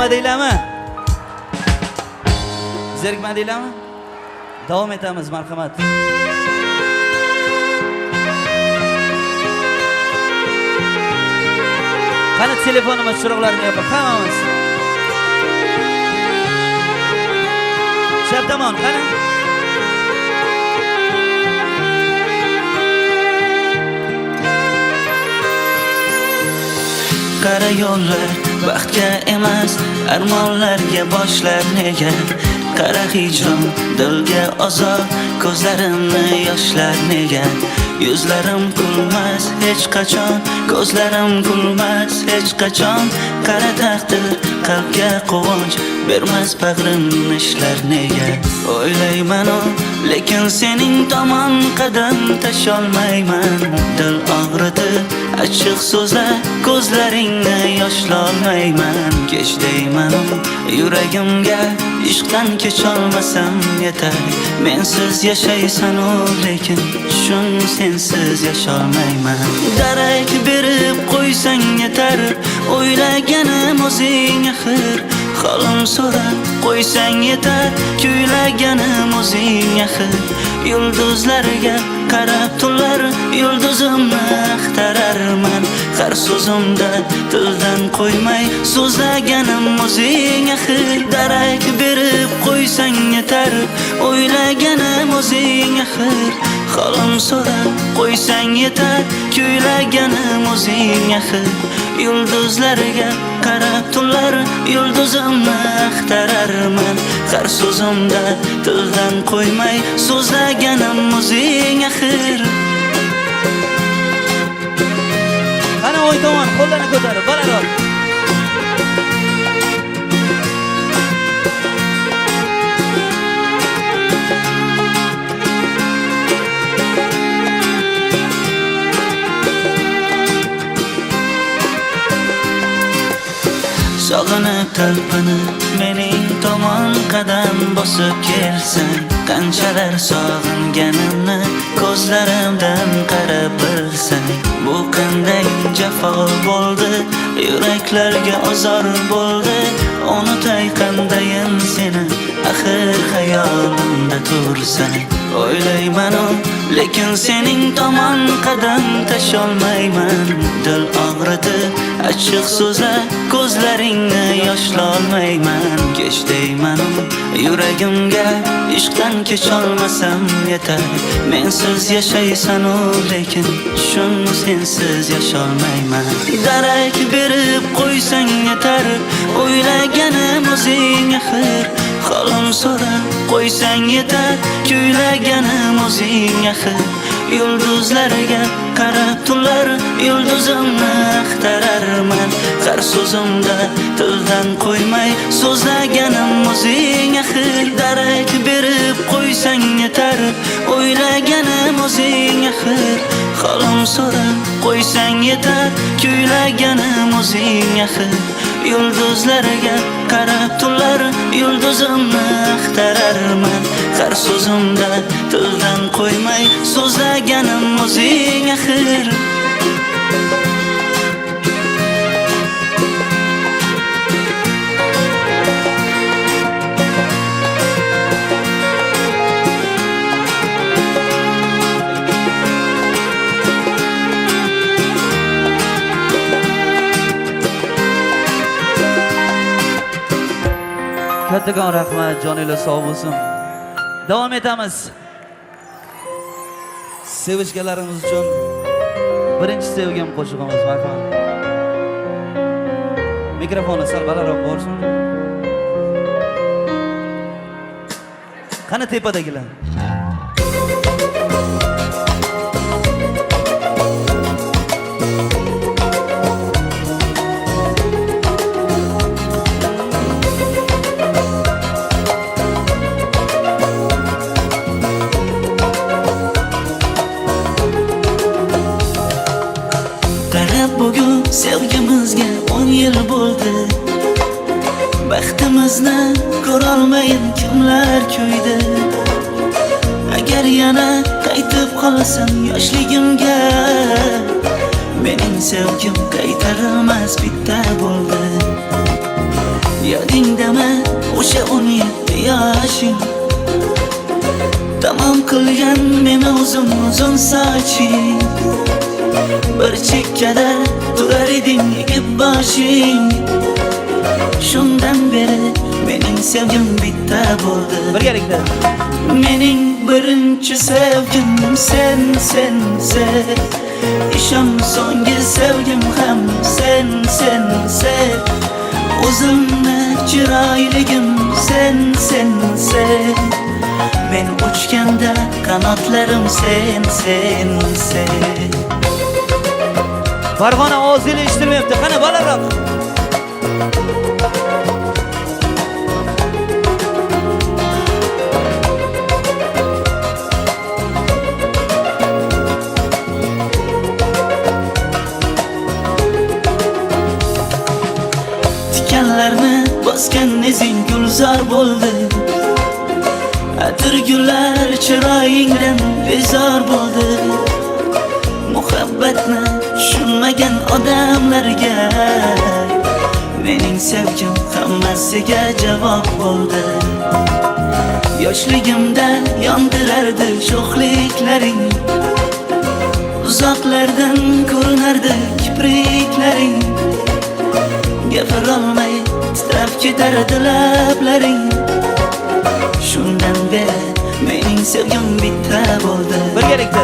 Zerikmadinglarmi? Zerikmadinglarmi? Davom etamiz, marhamat. Qani telefonimiz chiroqlarini yoqib, hammamiz. Chap tomon, qani? Qara yo'llar baxtga emas, armonlarga boshlar nega? Qara hijron dilga azor, ko'zlarimni yoshlar nega? Yuzlarim kulmas hech qachon, ko'zlarim kulmas hech qachon. Qara taqdir qalbga quvonch bermas, bag'rim ishlar nega? O'ylayman lekin sening tomon qadam tasholmayman. Dil og'ritib achchiq so'zlar, ko'zlaringni yoshlolmayman. Kech deyman yuragimga, ishqdan kecholmasam yetar. Mensiz yashaysan lekin shun sensiz yasholmayman. Darak berib qo'ysang yetar, o'ylaganim o'zing axir. Xolim so'rab qo'ysang yetar, kuylaganim o'zing axir. Yulduzlarga qarab tunlar, yulduzimni axtararman. Har so'zimda tildan qo'ymay so'zlaganim o'zing axir. Darak berib qo'ysang yetar, o'ylaganim o'zing axir. Xolim so'rab qo'ysang yetar, kuylaganim o'zing axir. Yulduzlarga qarab tunlar, yulduzimni axtararman. Har so'zimda tildan qo'ymay so'zlaganim o'zing axir. Qani o'y tomon, qo'llarni ko'tarib, balandroq. Sog'inib talpinib mening tomon qadam bosib kelsang, qanchalar sog'inganimni ko'zlarimdan qarab bilsang. Bu qanday jafo bo'ldi, yuraklarga ozor bo'ldi. Unutay qandayin seni, axir xayolimda tursang. O'ylayman lekin sening tomon qadam tasholmayman. Dil og'ritib achchiq so'zlar, ko'zlaringni yoshlolmayman. Kech deyman yuragimga, ishqdan kecholmasam yetar. Mensiz yashaysan lekin shun sensiz yasholmayman. Darak berib qo'ysang yetar, o'ylaganim o'zing axir. Xolim so'rab qo'ysang yetar, kuylaganim o'zing axir. Yulduzlarga qarab tunlar, yulduzimni axtararman. Har so'zimda tildan qo'ymay so'zlaganim o'zing axir. Darak berib qo'ysang yetar, o'ylaganim o'zing axir. Xolim so'rab qo'ysang yetar, kuylaganim o'zing axir. Yulduzlarga qarab tunlar, yulduzimni axtararman. Har so'zimda tildan qo'ymay so'zlaganim o'zing axir. Kattakon rahmat, joningiz sog' bo'lsin. Davom etamiz. Sevishganlarimiz uchun birinchi sevgim qo'shig'imiz marhamat. Mikrofonni sal balandroq bo'lsin. Qani tepadagilar? Bugun sevgimizga 10 yil bo'ldi. Baxtimizni ko'rolmayin kimlar kuydi. Agar yana qaytib qolsam yoshligimga, mening sevgim qaytarilmas bitta bo'ldi. Yodingdami o'sha 17 yoshing Tamom qilgan meni uzun soching Bir chekkada turar eding egib boshing Shundan beri mening sevgim bitta bo'ldi Birgalikda. Mening birinchi sevgim sen Ishon so'nggi sevgim ham sen O'zimni chiroyligim sen Men uchganda qanotlarim sen Farg'ona ovozingizni eshitilmayapti. Qani balandroq. Tikanlarni bosgan izing gulzor bo'ldi Atir gullar chiroyingdan bezor bo'ldi Muhabbatni tushunmagan odamlarga Mening sevgim hammasiga javob bo'ldi Yoshligimda yondirardi sho'xliklaring Uzoqlardan ko'rinardi kipriklaring Gapirolmay titrab ketardi lablaring Shundan beri mening sevgim bitta bo'ldi Birgalikda.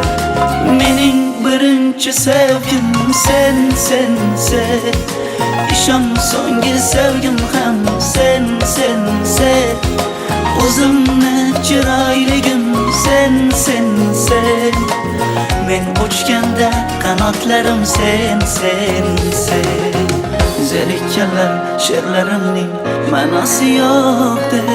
Mening birinchi sevgim sen Ishon so'nggi sevgim ham sen O'zimni chiroyligim sen Men uchganda qanotlarim sen Zerikkanlar she'rlarimning ma'nosi yo'qdir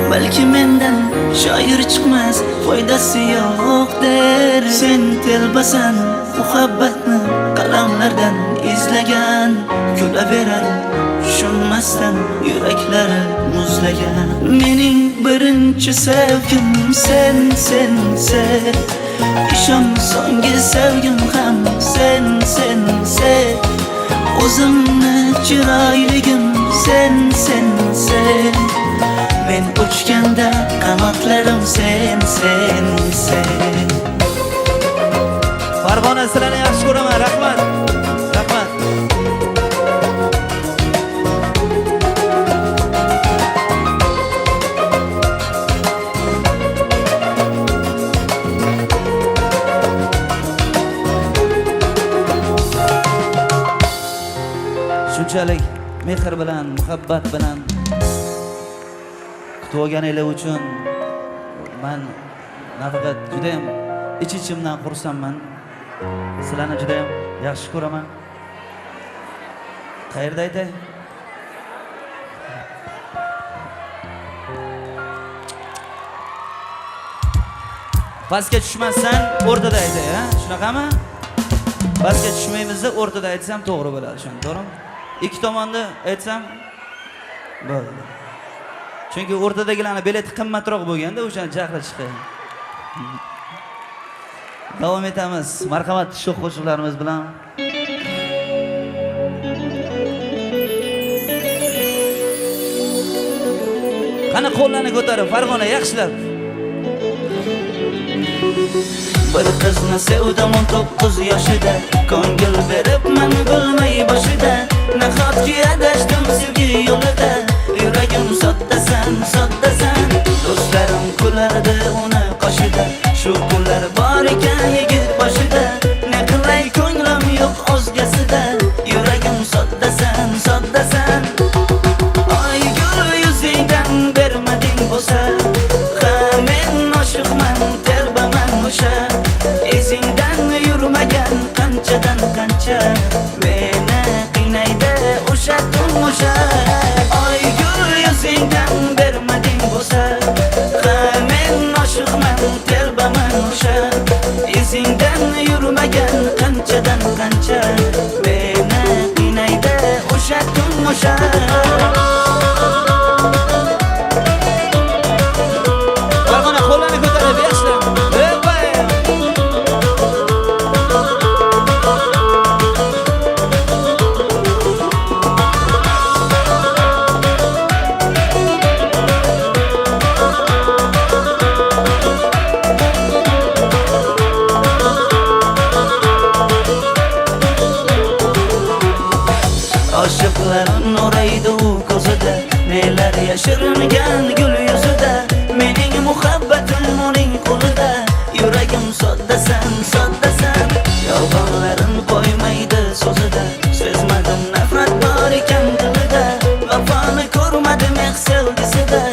Balki mendan shoir chiqmas foydasi yo'qdir Sen telbasan muhabbatni qalamlardan izlagan Kulaverar tushunmasdan yuraklari muzlagan Mening birinchi sevgim sen Ishon so'nggi sevgim ham sen O'zimni chiroyligim sen Men uchganda qanotlarim sen Farg'ona sizlarni yaxshi ko'raman. Rahmat. Rahmat. Shunchalik mehr bilan, muhabbat bilan kutib olganinglar uchun men nafaqat juda ham ich-ichimdan xursandman. Sizlarni juda ham yaxshi ko'raman. Qayerda aytay? Pastga tushmasdan o'rtada aytay, ha? Shunaqami? Pastga tushmaymizda o'rtada aytsam to'g'ri bo'ladi, to'g'rimi? Ikki tomonni aytsam bo'ladi. Chunki o'rtadagilarning bileti qimmatroq bo'lganda o'shani jahli chiqadi. Davom etamiz. Marhamat sho'x qo'shiqlarimiz bilan. Qani qo'llarni ko'tarib, Farg'ona yaxshilab. Bir qizni sevdim 19 yoshida Ko'ngil beribman bilmay boshida Nahotki adashdim sevgi yo'lida Yuragim soddasan Do'stlarim kulardi uni qoshida Shu kunlar bor ekan yigit boshida Ne qilay ko'nglim yo'q o'zgasida Yuragim soddasan Oy gul yuzingdan bermading bo'lsa Ha men oshiqman telbaman o'sha Izingdan yurmagan qanchadan qancha Meni qiynaydi o'sha tun o'sha Oy sirlar yashiringan gul yuzida mening muhabbatim uning qo'lida yuragim soddasan soddasan yolg'onlarim qo'ymaydi so'zida sezmadim nafrat bor ekan dilida vafoni ko'rmadim sevgisida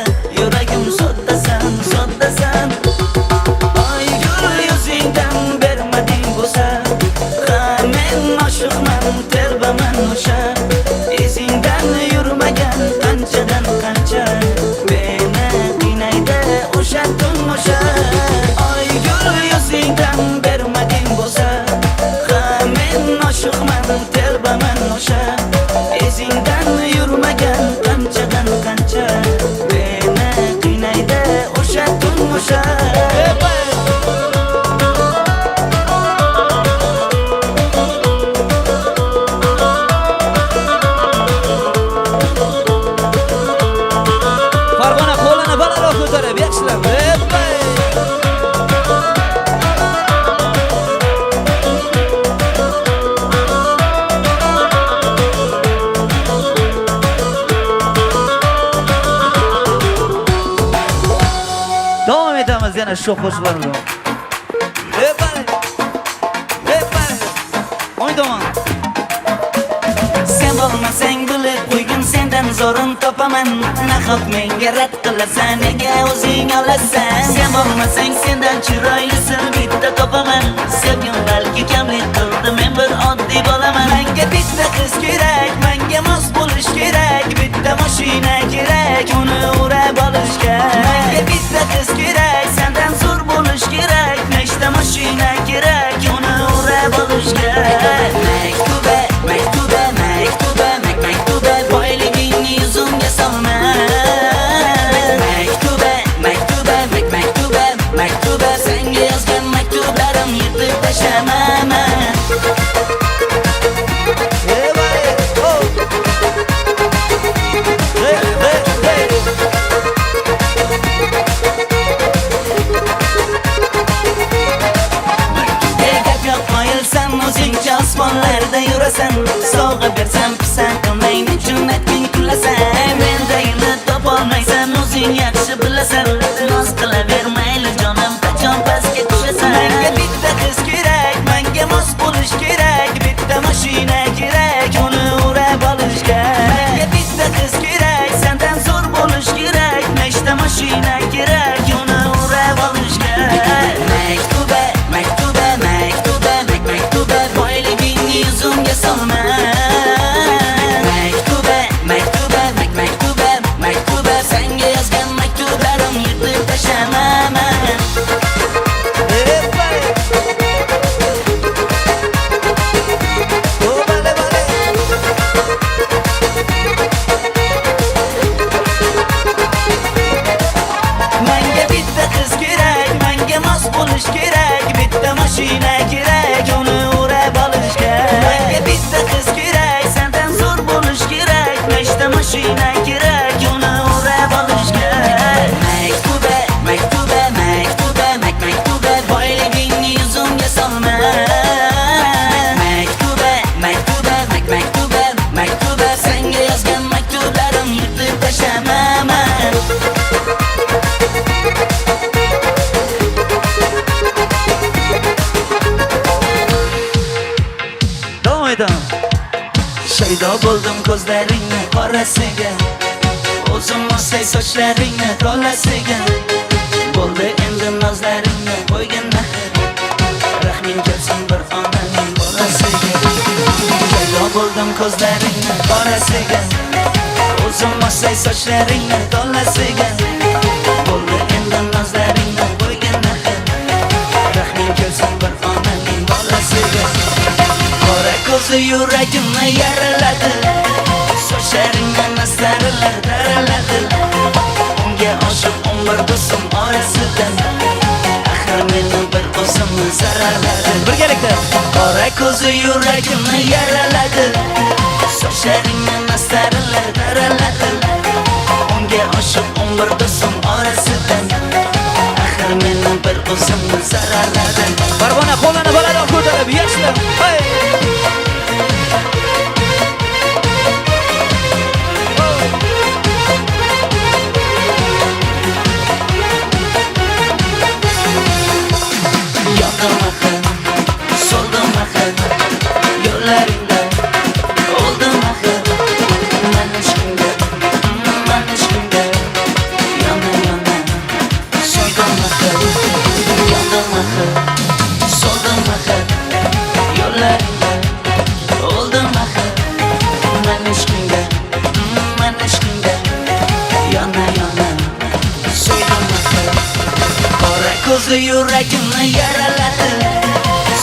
yuragim soddasan soddasan ay gul yuzingdan bermading bo'lsa ha men oshiqman telbaman o'sha izingdan yurmagan qanchadan qancha meni qiynaydi o'sha tun o'sha ay gul yuzingdan bermading bo'lsa ha men oshiqman telbaman o'sha izingdan yurmagan qanchadan qancha meni qiynaydi o'sha tun o'sha Farg'ona qo'lini balandroq ko'tarib yaxshilab. Davom etamiz yana shu qo'shiqlar bilan. O'ynaman. Sen bo'lmasang bilib qo'ygin sendan zo'rin topaman nahot menga rad qilasan nega o'zing olasan sen bo'lmasang sendan chiroylisi bitta topaman sevgim balki kamlik qildi men bir oddiy bo'laman menga bitta qiz kerak menga mos bo'lish kerak bitta mashina kerak uni urab olishga menga bitta qiz kerak sendan zo'r bo'lish kerak nechta mashina kerak uni urab olishga maktuba maktuba maktuba maktuba boyligingni yuzimga solma maktuba maktuba maktuba maktuba senga yozgan maktublarim yirtib tashlamaman o'zingcha osmonlarda yurasan sovg'a bersam pisand qilmay nechun aytging kulasan mendagini topolmaysan o'zing yaxshi bilasan noz qilaver mayli jonim qachon pastga tushasan menga bitta qiz kerak menga mos bo'lish kerak bitta mashina kerak uni urab olishga menga bitta qiz kerak sendan zo'r bo'lish kerak nechta mashina kerak uni urab olishga maktuba maktuba maktuba maktuba boyligingni yuzimga solma maktuba maktuba maktuba maktuba senga yozgan maktublarim yirtib tashlamaman menga bitta qiz kerak menga mos bo'lish kerak bitta mashina kerak uni urab olishga menga bitta qiz kerak sendan zo'r bo'lish kerak nechta mashina kerak uni urab olishga maktuba maktuba maktuba maktuba boyligingni yuzimga solma maktuba maktuba maktuba maktuba senga yozgan maktublarim yirtib tashlamaman Davom etamiz. Shaydo bo'ldim ko'zlaringni qorasiga o'zim osay sochlaringni tolasiga bo'ldi endi nozlaringni qo'ygin rahming kelsin bir onaning bolasiga shaydo bo'ldim ko'zlaringni qorasiga o'zim osay sochlaringni tolasiga bo'ldi endi nozlaringni qo'ygin rahming kelsin bir onaning bolasiga qora ko'zi yuragimni yaraladi sochlaringdan astarlar taraladi unga oshiq umr do'stim orasidan axir meni bir o'zimni zararladi Birgalikda. qora ko'zi yuragimni yaraladi sochlaringdan astarlar taraladi unga oshiq umr do'stim orasidan axir meni bir o'zimni zararladi Farg'ona qo'lini balandroq ko'tarib yaxshilab. Hey! ko'zi yuragimni yaraladi.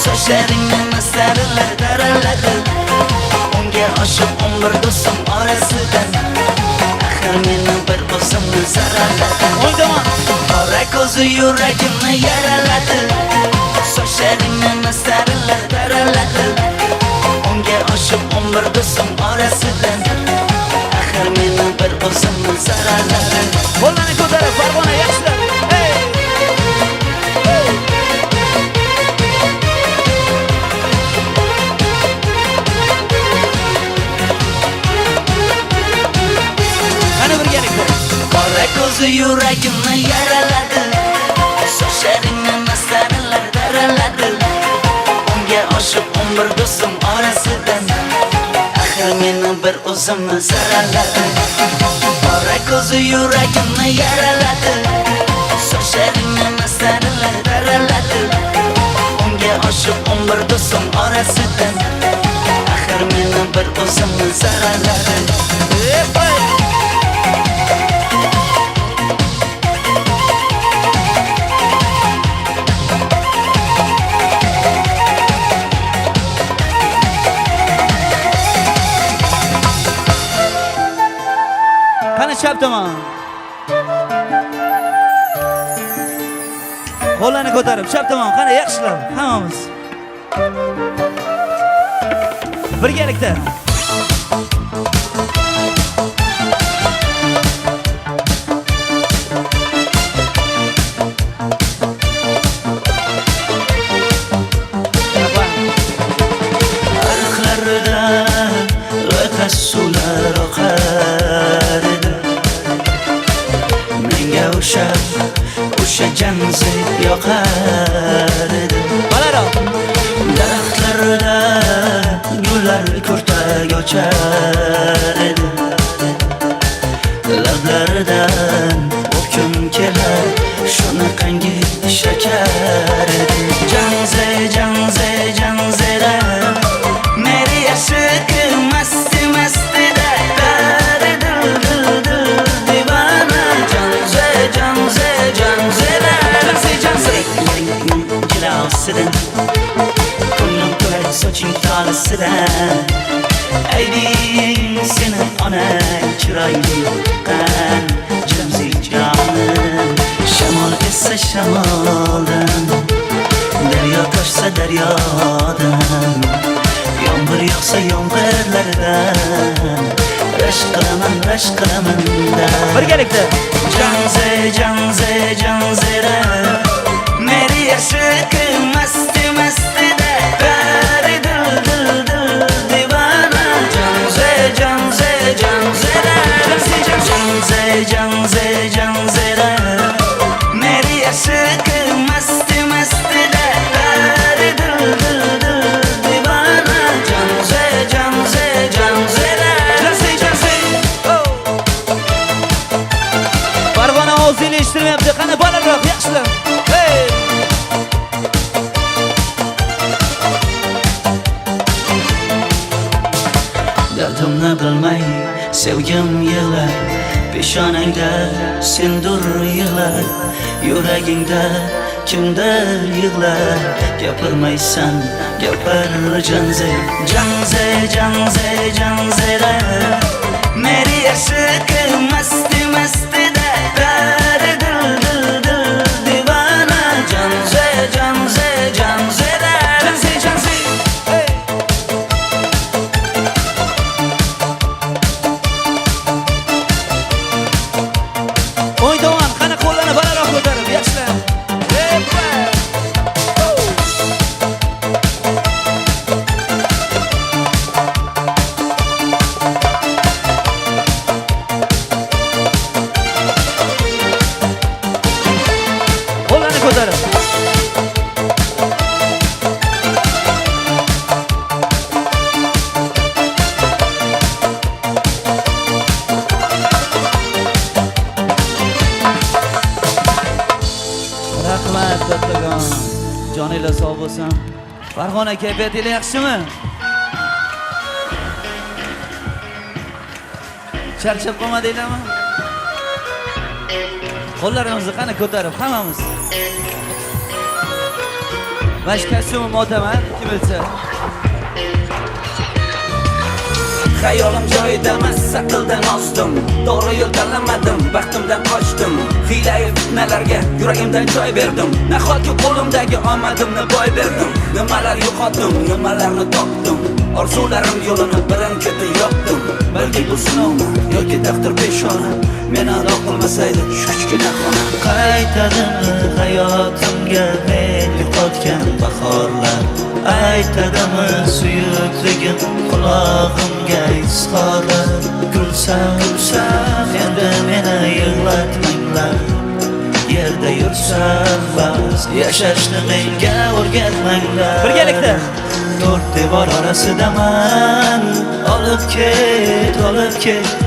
Sochlaringni mastarlar taraladi. Unga oshiq 11 do'stim orasidan axir meni bir o'zimni zararladi. O'ydaman. Qora ko'zi yuragimni yaraladi. Sochlaringni mastarlar taraladi. Unga oshiq 11 do'stim orasidan axir meni bir o'zimni zararladi. Qo'llarni ko'tarib, Farg'ona yaxshilar. Hey! Qani birgalikda. Qora ko'zi yuragimni yaraladi. Sochlaringni mastarlar taraladi. Unga oshiq 11 do'stim orasidan axir meni bir o'zimni zararladi. Qora ko'zi yuragimni yaraladi. Sochlaringni mastarlar taraladi. Unga oshiq 11 do'stim orasidan axir meni bir o'zimni zararladi. Qani chap tomon. Qo'llarni ko'tarib, chap tomon. Qani yaxshilar, hammamiz. Birgalikda. Ariqlarda loyqa suvlar oqar edi. Menga o'sha janzib yoqar edi. Balandroq. Daraxtlarda gullar ko'rtak ochar edi. Lablaridan o'pkim kelar, shunaqangi shakar edi. Janzera meri yashiq masti mastida dari dil divana. Janzera jilosidan ko'nglim to'lar soching tolasidan. Aybing seni onang chiroyli yoqqan jimzik jonim. Shamol essa shamoldan, daryo toshsa daryodan, yomg'ir yog'sa yomg'irlardan rashk qilaman da. Birgalikda. Janzera meri yashiq masti mastida dari dil divana. Janzera meri yashiq masti mastida dari dil divana. Janzera Farg'ona ovozini eshitmayapti. Qani balandroq, yaxshilar. Hey! Dardimni bilmay sevgim yig'lar, peshonangda sendur yig'lar, yuragingda kimdir yig'lar. Gapirmaysan, gapir janzera meri yashiq masti mastida dari dil divana. Janzera O'ydaman. Qani qo'llarni balandroq ko'tarib, yaxshilar. Hey! Qo'llarni ko'tarib. Rahmat kattagon. Joninglar sog' bo'lsin. Farg'ona kayfiyatingiz yaxshimi? Charchab qolmadinglarmi? Qo'llarimizni qani ko'tarib hammamiz. Mana shu kostyumim otaman, kim bilsa. Hayolim joyidamas, saqildan ozdim. To'g'ri yo'l tanlamadim, baxtimdan qochdim. Hiyla-yu fitnalarga yuragimdan joy berdim. Nahotki qo'limdagi omadimni boy berdim. Nimalar yo'qotdim, nimalarni topdim. Orzularim yo'lini birin-ketin yopdim. Balki bu sinovmi yoki taqdir peshona. Meni ado qilmasaydi shu kichkina xona. Qaytadimi hayotimga men yo'qotgan bahorlar? Aytadimi suyukligim qulog'imga izhorlar? Kulsam endi meni yig'latmanglar. Yerda yursam bas, yashashni menga o'rgatmanglar. Birgalikda to'rt devor orasidaman. Olib ket,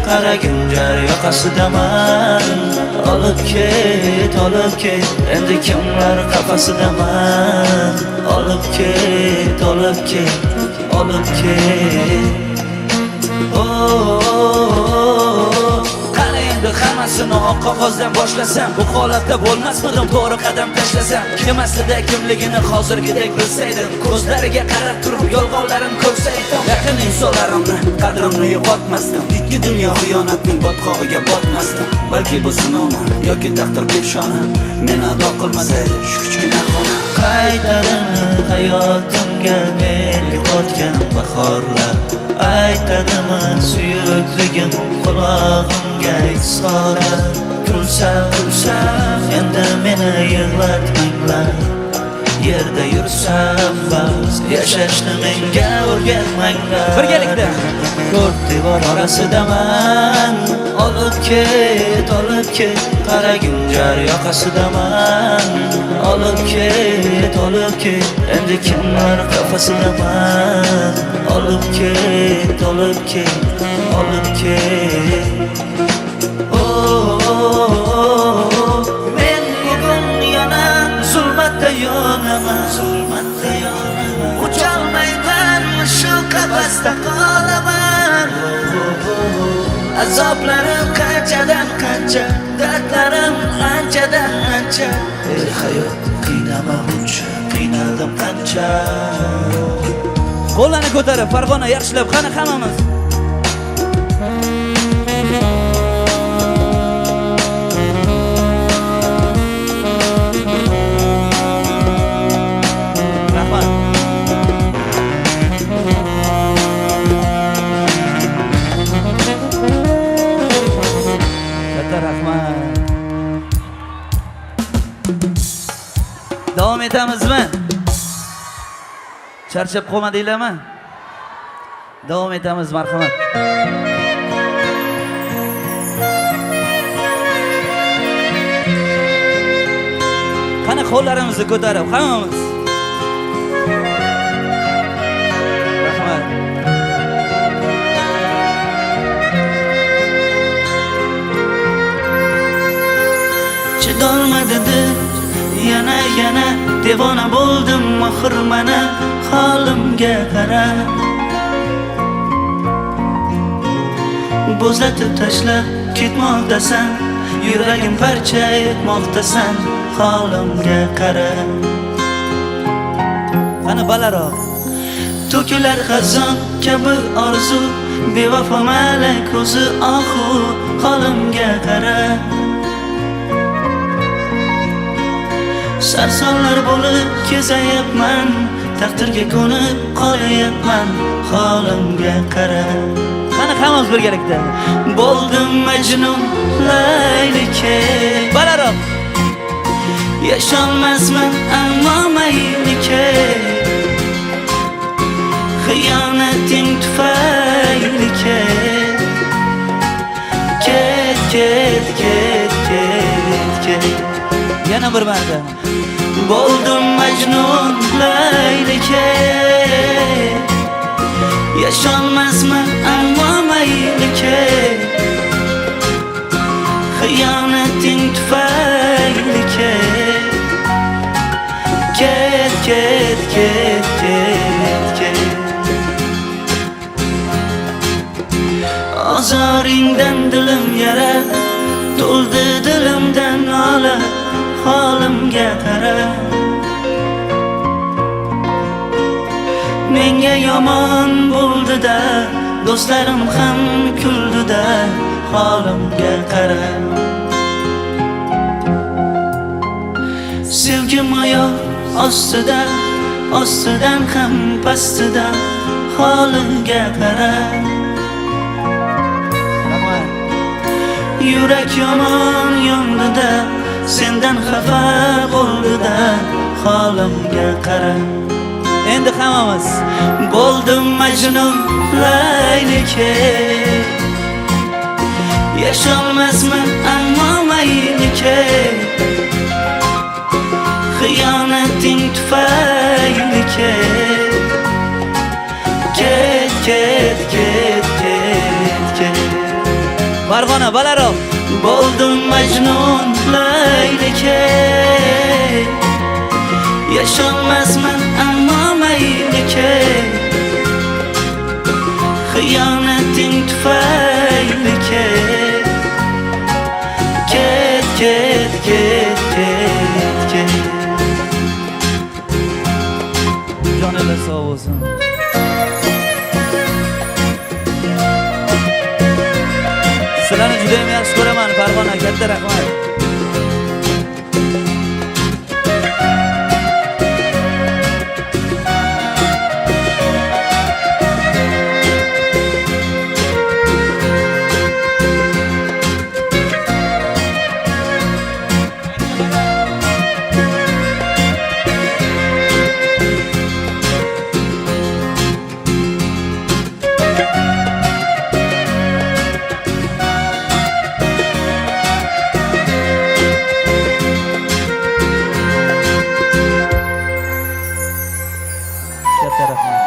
qaragin jar yoqasidaman. Olib ket, endi kimlar qafasidaman. Olib ket. Qani endi hammasini oq qog'ozdan boshlasam, bu holatda bo'lmasmidim to'g'ri qadam tashlasam. Kim aslida kimligini hozirgidek bilsaydim, ko'zlariga qarab turib yolg'onlarini ko'rsaydim. Yaqin insonlarimni qadrimni yo'qotmasdim, ikki dunyo xiyonatning botqog'iga botmasdim. Balki bu sinovmi yoki taqdir peshona, meni ado qilmasaydi shu kichkina xona. Qaytadimi hayotimga men yo'qotgan bahorlar? Aytadimi suyukligim qulog'imga izhorlar? Kulsam endi meni yig'latmanglar. Yerda yursam bas, yashashni menga o'rgatmanglar. Birgalikda to'rt devor orasidaman. Olib ket, qaragin jar yoqasidaman. Olib ket, endi kimlar qafasidaman. Olib ket. Men bugun yana zulmatda yonaman. Ucholmayman, shu qafasda qolaman. Azoblarim qanchadan qancha, dardlarim anchadan ancha. Ey hayot, qiynama buncha, qiynaldim qancha. qo'llarni ko'tarib, Farg'ona yaxshilab qani hammamiz. Rahmat. Katta rahmat. Davom etamizmi? Charchab qolmadinglarmi? Davom etamiz, marhamat. Qani qo'llarimizni ko'tarib, hammamiz. Rahmat. Chidolmadi dil, yana devona bo'ldim oxir mana holimga qara. Bo'zlatib tashlab ketmoqdasan, yuragim parcha etmoqdasan, holimga qara. Qani balandroq. To'kilar xazon kabi orzu, bevafo malak ko'zi ohu, holimga qara. Sarsonlar bo'lib kezayapman, taqdirga ko'nib qolayapman, holimga qara. Qani hammamiz birgalikda. Bo'ldim majnun laylike, Balandroq. yasholmasman ammo maylike. Xiyonating tufayli ket. Yana bir marta. Bo'ldim majnun laylike, yasholmasman ammo maylike. Xiyonating tufayli ket. Ozoringdan dilim yara, to'ldi dilimdan nola, holimga qara. menga yomon bo'ldi-da, do'stlarim ham kuldi-da, holimga qara. Sevgim oyoq ostida, ostidan ham pastida, holimga qara. Yurak yomon yondi-da, sendan xafa bo'ldi-da, holimga qara. Endi hammamiz Bo'ldim Majnun laylike, yasholmasman ammo maylike. Xiyonating tufayli ket, ket, ket, ket, ket, ket. Farg'ona balandroq. Bo'ldim Majnun laylike, yasholmasman ammo maylike. Xiyonating tufayli ket, ket, ket, ket, ket, ket. Joninglar sog' bo'lsin. Sizlarni juda ham yaxshi ko'raman, Farg'ona, katta rahmat. Katta rahmat.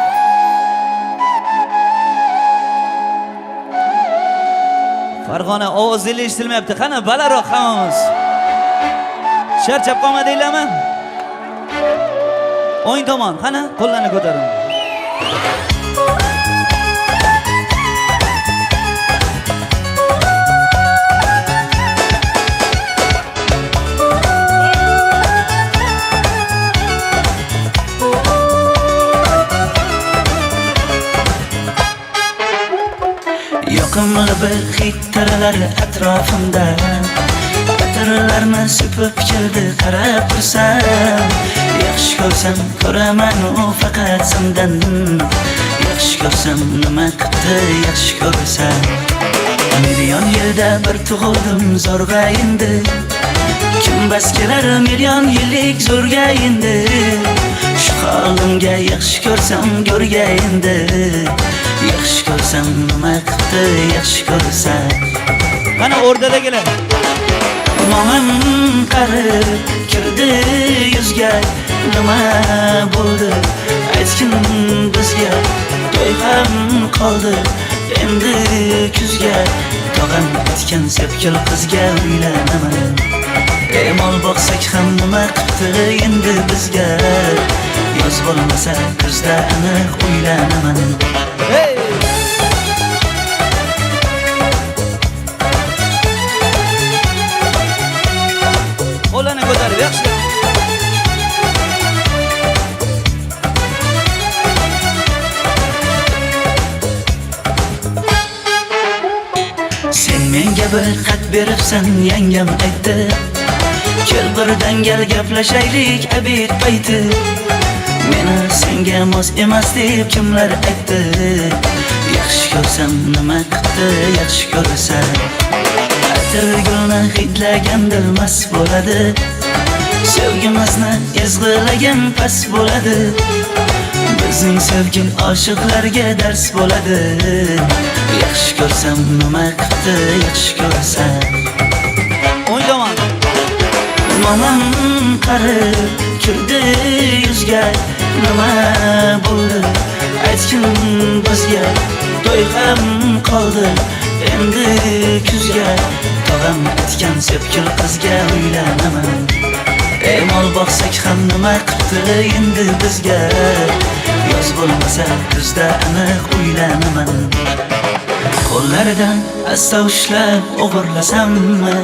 Farg'ona ovozingiz eshitilmayapti. Qani balandroq hammamiz. Charchab qolmadinglarmi? O'ng tomon, qani qo'llarni ko'taring. Yoqimli bir hid taralar atrofimda, atirlarni sepib keldi qarab tursam. Yaxshi ko'rsam ko'raman u faqat sendan, yaxshi ko'rsam nima qildi yaxshi ko'rsam. Million yilda bir tug'ildim zo'rg'a endi, kim bas kelar million yillik zo'rga endi. Shu holimga yaxshi ko'rsam go'rga endi, yaxshi ko'rsam nima qildi yaxshi ko'rsam. Qani o'rtadagilar. Momam qarib kirdi yuzga, nima bo'ldi aytgin bizga. To'y ham qoldi endi kuzga, tog'am aytgan sepkil qizga uylanaman. Mol boqsak ham nima qildi endi bizga, yoz bo'lmasa kuzda aniq uylanaman. Hey! Qo'llarni ko'tarib yaxshi. Sen menga bir xat beribsan, yangam aytdi. Kel birdan gal gaplashaylik abid payti. Meni senga mos emas deb kimlar aytdi. Yaxshi ko'rsam nima qildi yaxshi ko'rsam. Atirgulni hidlaganda mas bo'ladi, sevgimizni ezg'ilagan pas bo'ladi. Bizning sevgim oshiqlarga dars bo'ladi. Yaxshi ko'rsam nima qildi yaxshi ko'rsam. O'ng tomon. Momam qarib kirdi yuzga, nima bo'ldi aytgin bizga. To'y ham qoldi endi kuzga, tog'am aytgan sepkil qizga uylanaman. Mol boqsak ham nima qildi endi bizga, yoz bo'lmasa kuzda aniq uylanaman. Qo'llaridan asta ushlab o'g'irlasammi,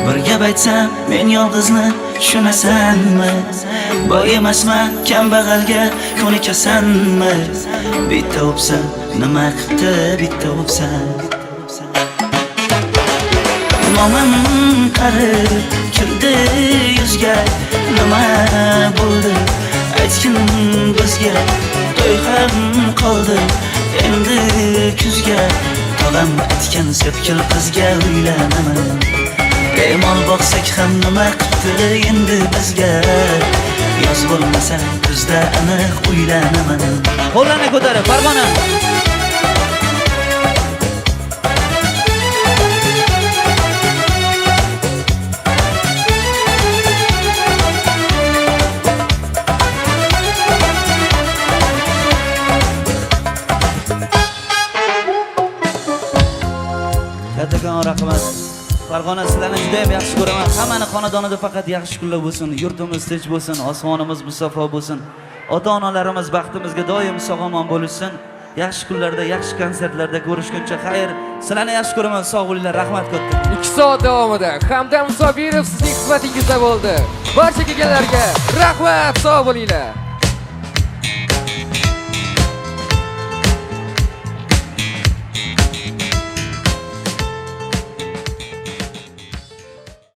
bir gap aytsam men yolg'izni tushunasanmi? Boy emasman kambag'alga ko'nikasanmi? bitta o'psan nima qildi bitta o'psan momim qarib kirdi yuzga nima bo'ldi aytgin bizga to'y ham qoldi endi kuzga tog'am aytgan sepkil qizga uylanaman mol boqsak ham nima qildi endi bizga yoz bo'lmasa kuzda aniq uylanaman Qo'llarni ko'tarib, Farg'ona. Kattakon rahmat. Farg'ona sizlarni juda ham yaxshi ko'raman. Hammani xonadonida faqat yaxshi kunlar bo'lsin, yurtimiz tinch bo'lsin, osmonimiz musaffo bo'lsin. Ota-onalarimiz baxtimizga doim sog'-omon bo'lsin. Yaxshi kunlarda, yaxshi konsertlarda ko'rishguncha xayr. Sizlarni yaxshi ko'raman. Sog' bo'linglar. Rahmat katta. 2 soat davomida Hamdam Sobirov sizning xizmatingizda bo'ldi. Barcha kelganlarga rahmat, sog' bo'linglar.